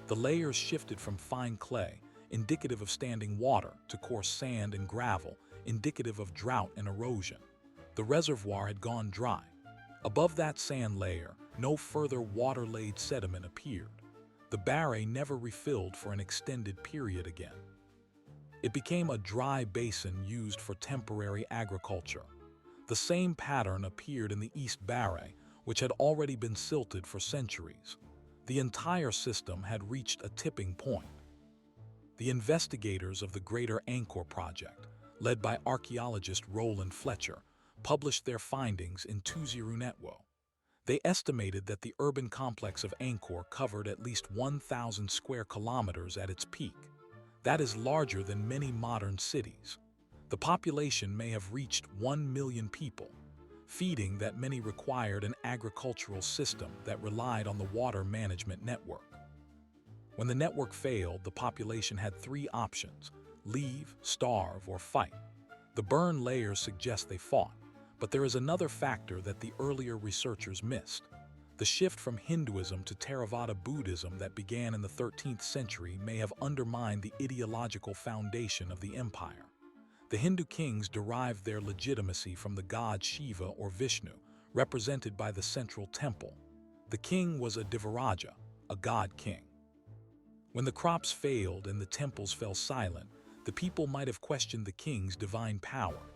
Speaker 1: The layers shifted from fine clay, indicative of standing water, to coarse sand and gravel, indicative of drought and erosion. The reservoir had gone dry. Above that sand layer, no further water-laid sediment appeared. The Barre never refilled for an extended period again. It became a dry basin used for temporary agriculture. The same pattern appeared in the East Barre, which had already been silted for centuries. The entire system had reached a tipping point. The investigators of the Greater Angkor Project, led by archaeologist Roland Fletcher, published their findings in 2020. They estimated that the urban complex of Angkor covered at least 1,000 square kilometers at its peak. That is larger than many modern cities. The population may have reached 1 million people, feeding that many required an agricultural system that relied on the water management network. When the network failed, the population had three options: leave, starve, or fight. The burn layers suggest they fought, but there is another factor that the earlier researchers missed. The shift from Hinduism to Theravada Buddhism that began in the 13th century may have undermined the ideological foundation of the empire. The Hindu kings derived their legitimacy from the god Shiva or Vishnu, represented by the central temple. The king was a Devaraja, a god-king. When the crops failed and the temples fell silent, the people might have questioned the king's divine power.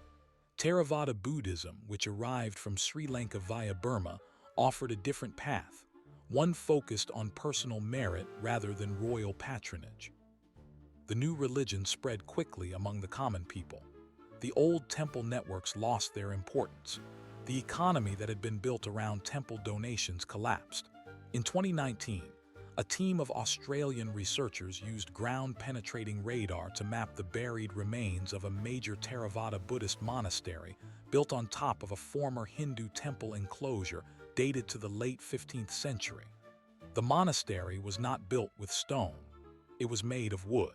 Speaker 1: Theravada Buddhism, which arrived from Sri Lanka via Burma, offered a different path, one focused on personal merit rather than royal patronage. The new religion spread quickly among the common people. The old temple networks lost their importance. The economy that had been built around temple donations collapsed. In 2019, a team of Australian researchers used ground-penetrating radar to map the buried remains of a major Theravada Buddhist monastery built on top of a former Hindu temple enclosure dated to the late 15th century. The monastery was not built with stone. It was made of wood.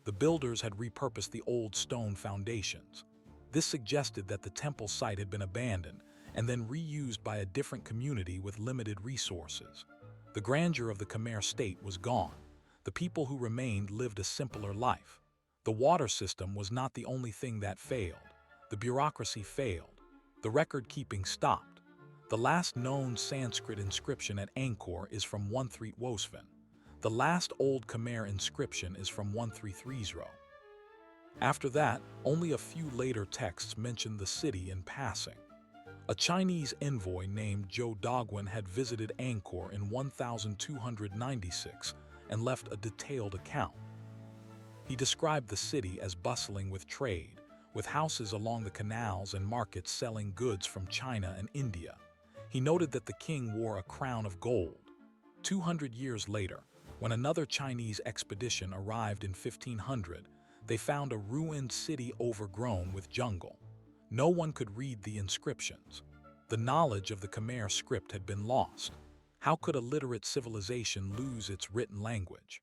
Speaker 1: The builders had repurposed the old stone foundations. This suggested that the temple site had been abandoned and then reused by a different community with limited resources. The grandeur of the Khmer state was gone. The people who remained lived a simpler life. The water system was not the only thing that failed. The bureaucracy failed. The record-keeping stopped. The last known Sanskrit inscription at Angkor is from 1330. The last Old Khmer inscription is from 1330. After that, only a few later texts mention the city in passing. A Chinese envoy named Zhou Daguan had visited Angkor in 1296 and left a detailed account. He described the city as bustling with trade, with houses along the canals and markets selling goods from China and India. He noted that the king wore a crown of gold. 200 years later, when another Chinese expedition arrived in 1500, they found a ruined city overgrown with jungle. No one could read the inscriptions. The knowledge of the Khmer script had been lost. How could a literate civilization lose its written language?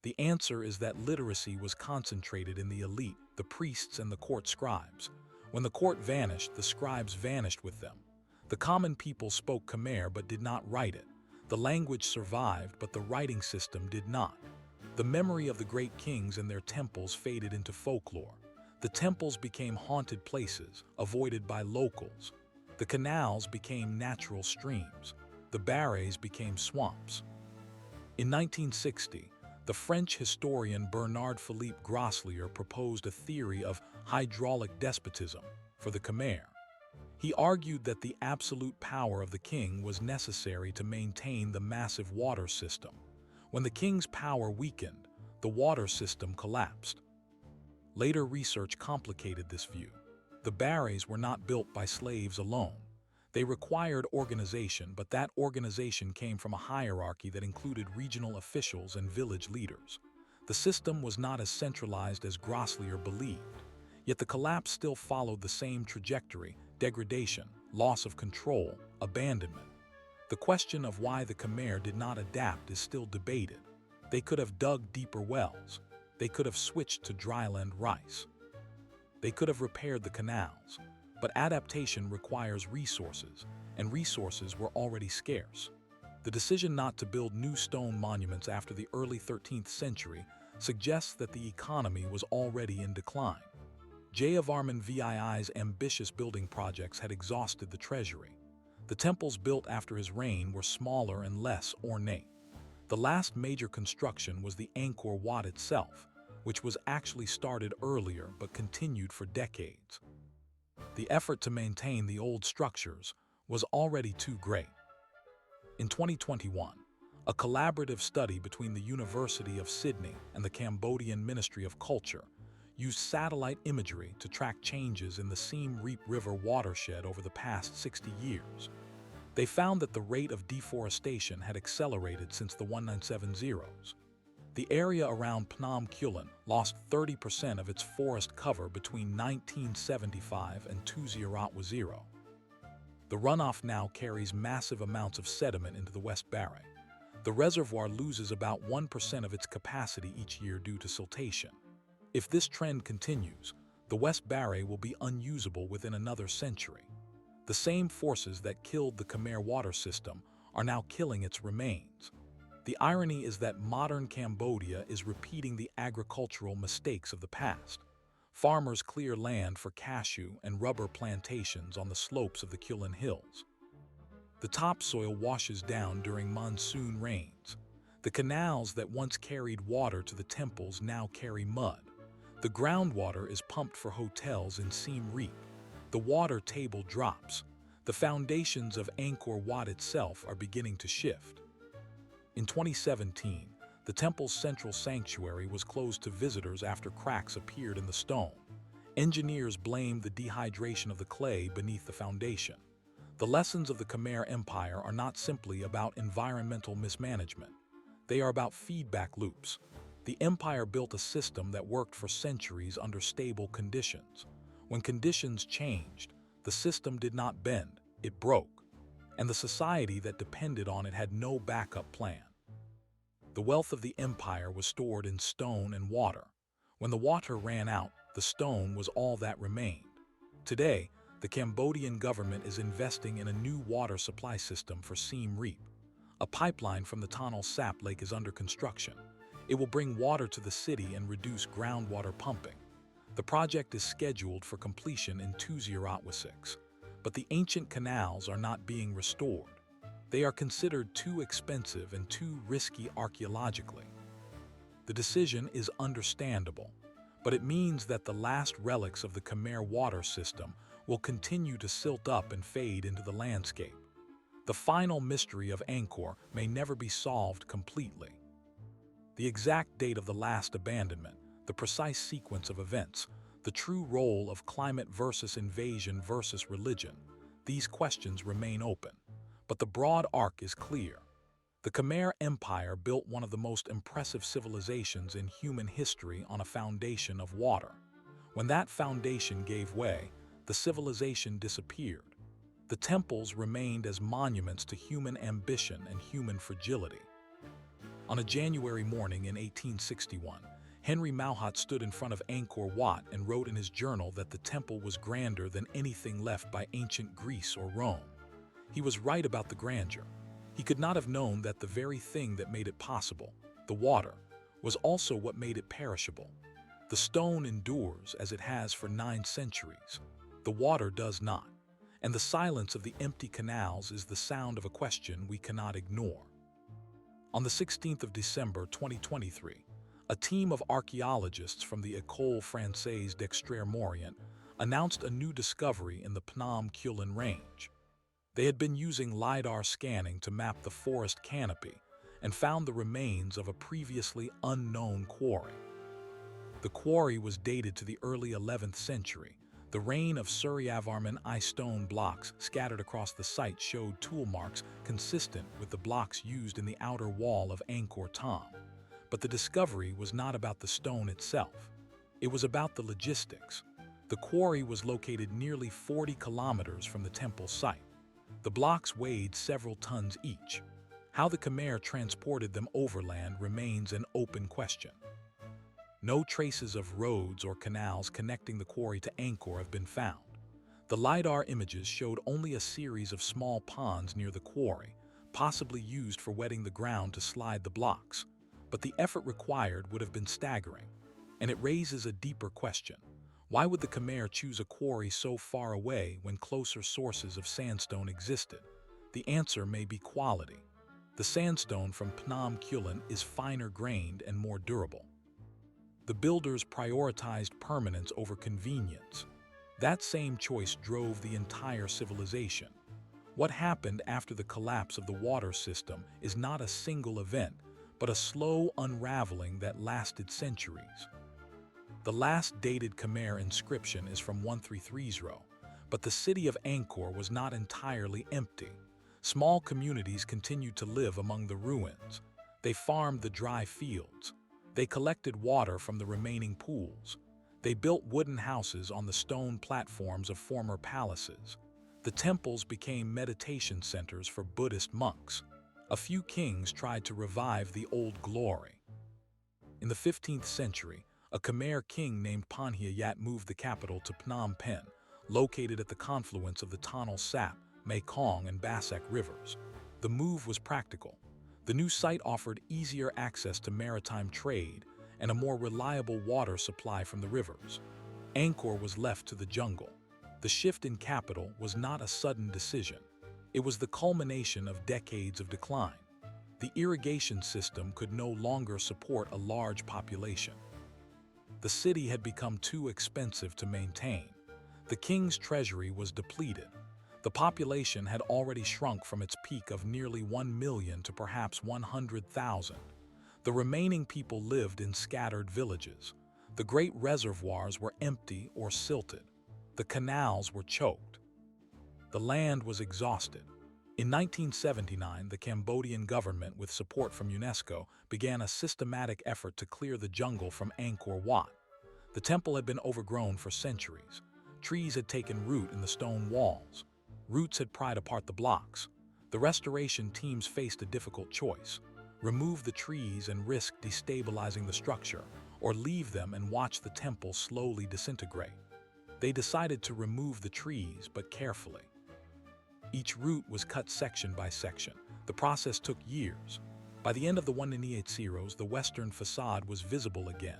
Speaker 1: The answer is that literacy was concentrated in the elite, the priests and the court scribes. When the court vanished, the scribes vanished with them. The common people spoke Khmer but did not write it. The language survived, but the writing system did not. The memory of the great kings and their temples faded into folklore. The temples became haunted places, avoided by locals. The canals became natural streams. The barres became swamps. In 1960, the French historian Bernard-Philippe Grosllier proposed a theory of hydraulic despotism for the Khmer. He argued that the absolute power of the king was necessary to maintain the massive water system. When the king's power weakened, the water system collapsed. Later research complicated this view. The barrays were not built by slaves alone. They required organization, but that organization came from a hierarchy that included regional officials and village leaders. The system was not as centralized as Grosslier believed, yet the collapse still followed the same trajectory: degradation, loss of control, abandonment. The question of why the Khmer did not adapt is still debated. They could have dug deeper wells. They could have switched to dryland rice. They could have repaired the canals. But adaptation requires resources, and resources were already scarce. The decision not to build new stone monuments after the early 13th century suggests that the economy was already in decline. Jayavarman VII's ambitious building projects had exhausted the treasury. The temples built after his reign were smaller and less ornate. The last major construction was the Angkor Wat itself, which was actually started earlier but continued for decades. The effort to maintain the old structures was already too great. In 2021, a collaborative study between the University of Sydney and the Cambodian Ministry of Culture used satellite imagery to track changes in the Siem Reap River watershed over the past 60 years. They found that the rate of deforestation had accelerated since the 1970s. The area around Phnom Kulen lost 30% of its forest cover between 1975 and 2010. The runoff now carries massive amounts of sediment into the West Baray. The reservoir loses about 1% of its capacity each year due to siltation. If this trend continues, the West Baray will be unusable within another century. The same forces that killed the Khmer water system are now killing its remains. The irony is that modern Cambodia is repeating the agricultural mistakes of the past. Farmers clear land for cashew and rubber plantations on the slopes of the Kulen Hills. The topsoil washes down during monsoon rains. The canals that once carried water to the temples now carry mud. The groundwater is pumped for hotels in Siem Reap. The water table drops. The foundations of Angkor Wat itself are beginning to shift. In 2017, the temple's central sanctuary was closed to visitors after cracks appeared in the stone. Engineers blamed the dehydration of the clay beneath the foundation. The lessons of the Khmer Empire are not simply about environmental mismanagement. They are about feedback loops. The empire built a system that worked for centuries under stable conditions. When conditions changed, the system did not bend, it broke. And the society that depended on it had no backup plan. The wealth of the empire was stored in stone and water. When the water ran out, the stone was all that remained. Today, the Cambodian government is investing in a new water supply system for Siem Reap. A pipeline from the Tonle Sap Lake is under construction. It will bring water to the city and reduce groundwater pumping. The project is scheduled for completion in 2026. But the ancient canals are not being restored. They are considered too expensive and too risky archaeologically. The decision is understandable, but it means that the last relics of the Khmer water system will continue to silt up and fade into the landscape. The final mystery of Angkor may never be solved completely. The exact date of the last abandonment, the precise sequence of events, the true role of climate versus invasion versus religion, these questions remain open. But the broad arc is clear. The Khmer Empire built one of the most impressive civilizations in human history on a foundation of water. When that foundation gave way, the civilization disappeared. The temples remained as monuments to human ambition and human fragility. On a January morning in 1861, Henry Mouhot stood in front of Angkor Wat and wrote in his journal that the temple was grander than anything left by ancient Greece or Rome. He was right about the grandeur. He could not have known that the very thing that made it possible, the water, was also what made it perishable. The stone endures as it has for 9 centuries. The water does not. And the silence of the empty canals is the sound of a question we cannot ignore. On the 16th of December 2023, a team of archaeologists from the École Française d'Extrême-Orient announced a new discovery in the Phnom Kulen range. They had been using LiDAR scanning to map the forest canopy, and found the remains of a previously unknown quarry. The quarry was dated to the early 11th century. The reign of Suryavarman I stone blocks scattered across the site showed tool marks consistent with the blocks used in the outer wall of Angkor Thom. But the discovery was not about the stone itself. It was about the logistics. The quarry was located nearly 40 kilometers from the temple site. The blocks weighed several tons each. How the Khmer transported them overland remains an open question. No traces of roads or canals connecting the quarry to Angkor have been found. The LiDAR images showed only a series of small ponds near the quarry, possibly used for wetting the ground to slide the blocks. But the effort required would have been staggering, and it raises a deeper question. Why would the Khmer choose a quarry so far away when closer sources of sandstone existed? The answer may be quality. The sandstone from Phnom Kulen is finer grained and more durable. The builders prioritized permanence over convenience. That same choice drove the entire civilization. What happened after the collapse of the water system is not a single event, but a slow unraveling that lasted centuries. The last dated Khmer inscription is from 1330, but the city of Angkor was not entirely empty. Small communities continued to live among the ruins. They farmed the dry fields. They collected water from the remaining pools. They built wooden houses on the stone platforms of former palaces. The temples became meditation centers for Buddhist monks. A few kings tried to revive the old glory. In the 15th century, a Khmer king named Panhia Yat moved the capital to Phnom Penh, located at the confluence of the Tonle Sap, Mekong, and Bassac rivers. The move was practical. The new site offered easier access to maritime trade and a more reliable water supply from the rivers. Angkor was left to the jungle. The shift in capital was not a sudden decision. It was the culmination of decades of decline. The irrigation system could no longer support a large population. The city had become too expensive to maintain. The king's treasury was depleted. The population had already shrunk from its peak of nearly 1 million to perhaps 100,000. The remaining people lived in scattered villages. The great reservoirs were empty or silted. The canals were choked. The land was exhausted. In 1979, the Cambodian government, with support from UNESCO, began a systematic effort to clear the jungle from Angkor Wat. The temple had been overgrown for centuries. Trees had taken root in the stone walls. Roots had pried apart the blocks. The restoration teams faced a difficult choice: remove the trees and risk destabilizing the structure, or leave them and watch the temple slowly disintegrate. They decided to remove the trees, but carefully. Each root was cut section by section. The process took years. By the end of the 1980s, the western facade was visible again.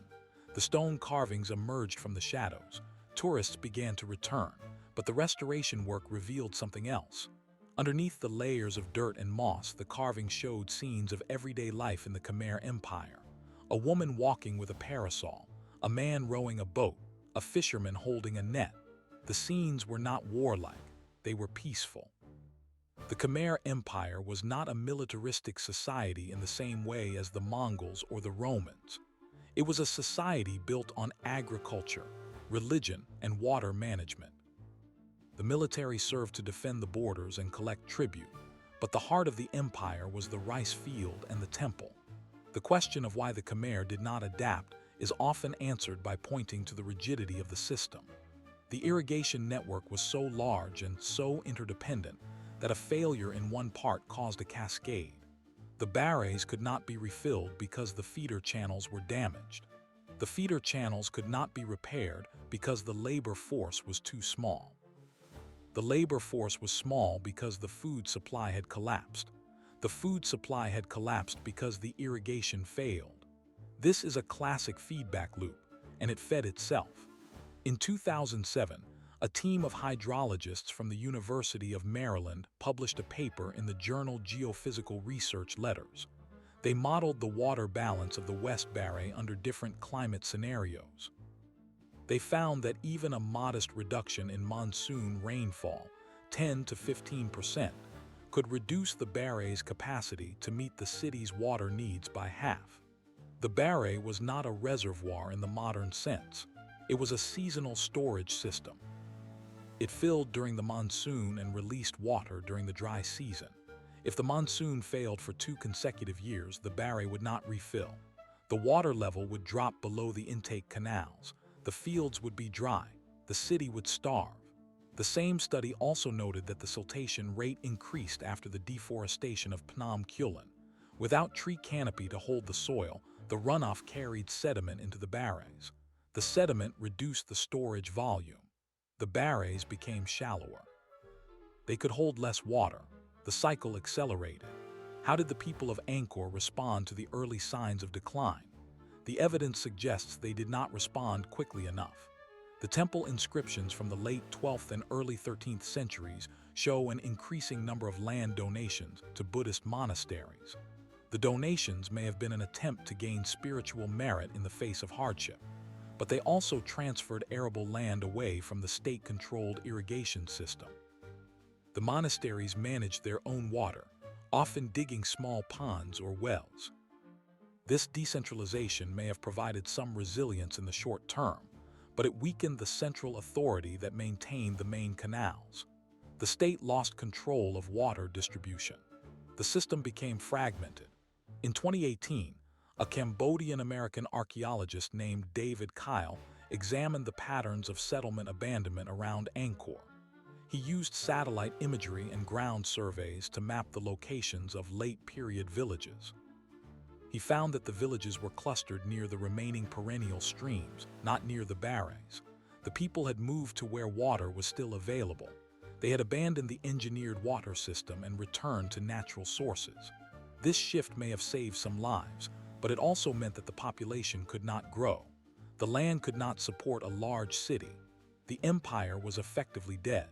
Speaker 1: The stone carvings emerged from the shadows. Tourists began to return, but the restoration work revealed something else. Underneath the layers of dirt and moss, the carvings showed scenes of everyday life in the Khmer Empire. A woman walking with a parasol, a man rowing a boat, a fisherman holding a net. The scenes were not warlike, they were peaceful. The Khmer Empire was not a militaristic society in the same way as the Mongols or the Romans. It was a society built on agriculture, religion, and water management. The military served to defend the borders and collect tribute, but the heart of the empire was the rice field and the temple. The question of why the Khmer did not adapt is often answered by pointing to the rigidity of the system. The irrigation network was so large and so interdependent that a failure in one part caused a cascade. The barrays could not be refilled because the feeder channels were damaged. The feeder channels could not be repaired because the labor force was too small. The labor force was small because the food supply had collapsed. The food supply had collapsed because the irrigation failed. This is a classic feedback loop, and it fed itself. In 2007, a team of hydrologists from the University of Maryland published a paper in the journal Geophysical Research Letters. They modeled the water balance of the West Baray under different climate scenarios. They found that even a modest reduction in monsoon rainfall, 10 to 15%, could reduce the barrage's capacity to meet the city's water needs by half. The barrage was not a reservoir in the modern sense. It was a seasonal storage system. It filled during the monsoon and released water during the dry season. If the monsoon failed for 2 consecutive years, the barrage would not refill. The water level would drop below the intake canals. The fields would be dry. The city would starve. The same study also noted that the siltation rate increased after the deforestation of Phnom Kulen. Without tree canopy to hold the soil, the runoff carried sediment into the barrages. The sediment reduced the storage volume. The barrages became shallower. They could hold less water. The cycle accelerated. How did the people of Angkor respond to the early signs of decline? The evidence suggests they did not respond quickly enough. The temple inscriptions from the late 12th and early 13th centuries show an increasing number of land donations to Buddhist monasteries. The donations may have been an attempt to gain spiritual merit in the face of hardship, but they also transferred arable land away from the state-controlled irrigation system. The monasteries managed their own water, often digging small ponds or wells. This decentralization may have provided some resilience in the short term, but it weakened the central authority that maintained the main canals. The state lost control of water distribution. The system became fragmented. In 2018, a Cambodian-American archaeologist named David Kyle examined the patterns of settlement abandonment around Angkor. He used satellite imagery and ground surveys to map the locations of late-period villages. He found that the villages were clustered near the remaining perennial streams, not near the barrages. The people had moved to where water was still available. They had abandoned the engineered water system and returned to natural sources. This shift may have saved some lives, but it also meant that the population could not grow. The land could not support a large city. The empire was effectively dead.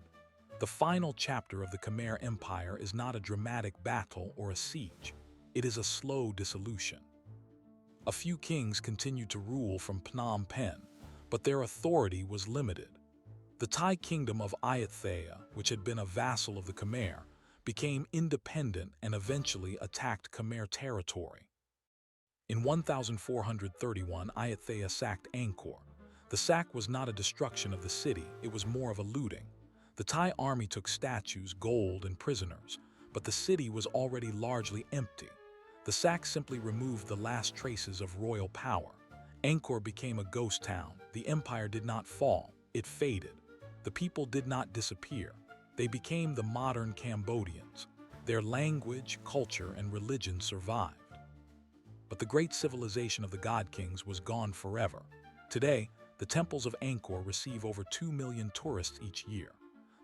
Speaker 1: The final chapter of the Khmer Empire is not a dramatic battle or a siege. It is a slow dissolution. A few kings continued to rule from Phnom Penh, but their authority was limited. The Thai kingdom of Ayutthaya, which had been a vassal of the Khmer, became independent and eventually attacked Khmer territory. In 1431, Ayutthaya sacked Angkor. The sack was not a destruction of the city, it was more of a looting. The Thai army took statues, gold, and prisoners, but the city was already largely empty. The sack simply removed the last traces of royal power. Angkor became a ghost town. The empire did not fall, it faded. The people did not disappear. They became the modern Cambodians. Their language, culture, and religion survived. But the great civilization of the God Kings was gone forever. Today, the temples of Angkor receive over 2 million tourists each year.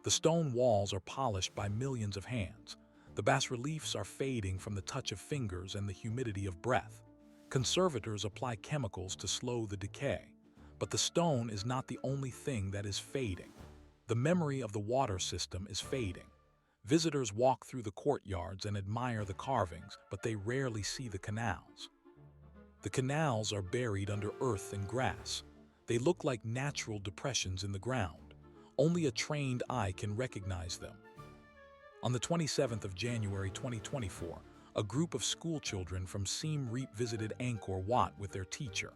Speaker 1: The stone walls are polished by millions of hands. The bas-reliefs are fading from the touch of fingers and the humidity of breath. Conservators apply chemicals to slow the decay. But the stone is not the only thing that is fading. The memory of the water system is fading. Visitors walk through the courtyards and admire the carvings, but they rarely see the canals. The canals are buried under earth and grass. They look like natural depressions in the ground. Only a trained eye can recognize them. On the 27th of January 2024, a group of schoolchildren from Siem Reap visited Angkor Wat with their teacher.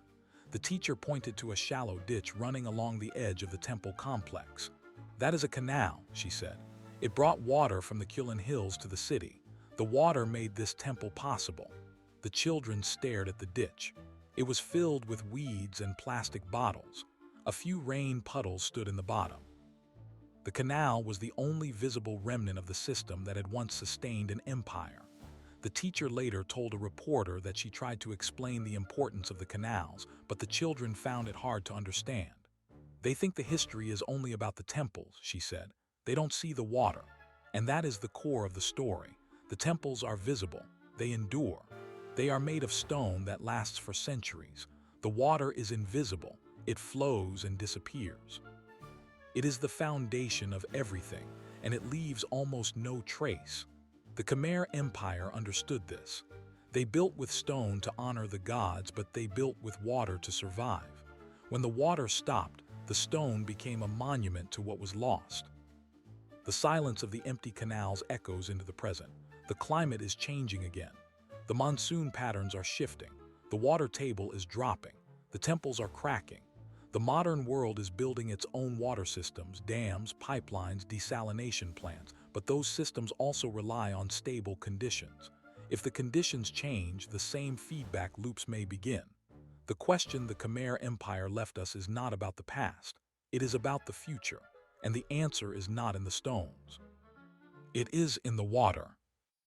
Speaker 1: The teacher pointed to a shallow ditch running along the edge of the temple complex. "That is a canal," she said. "It brought water from the Kulen Hills to the city. The water made this temple possible." The children stared at the ditch. It was filled with weeds and plastic bottles. A few rain puddles stood in the bottom. The canal was the only visible remnant of the system that had once sustained an empire. The teacher later told a reporter that she tried to explain the importance of the canals, but the children found it hard to understand. "They think the history is only about the temples," she said. "They don't see the water." And that is the core of the story. The temples are visible. They endure. They are made of stone that lasts for centuries. The water is invisible. It flows and disappears. It is the foundation of everything, and it leaves almost no trace. The Khmer Empire understood this. They built with stone to honor the gods, but they built with water to survive. When the water stopped, the stone became a monument to what was lost. The silence of the empty canals echoes into the present. The climate is changing again. The monsoon patterns are shifting. The water table is dropping. The temples are cracking. The modern world is building its own water systems, dams, pipelines, desalination plants, but those systems also rely on stable conditions. If the conditions change, the same feedback loops may begin. The question the Khmer Empire left us is not about the past. It is about the future, and the answer is not in the stones. It is in the water.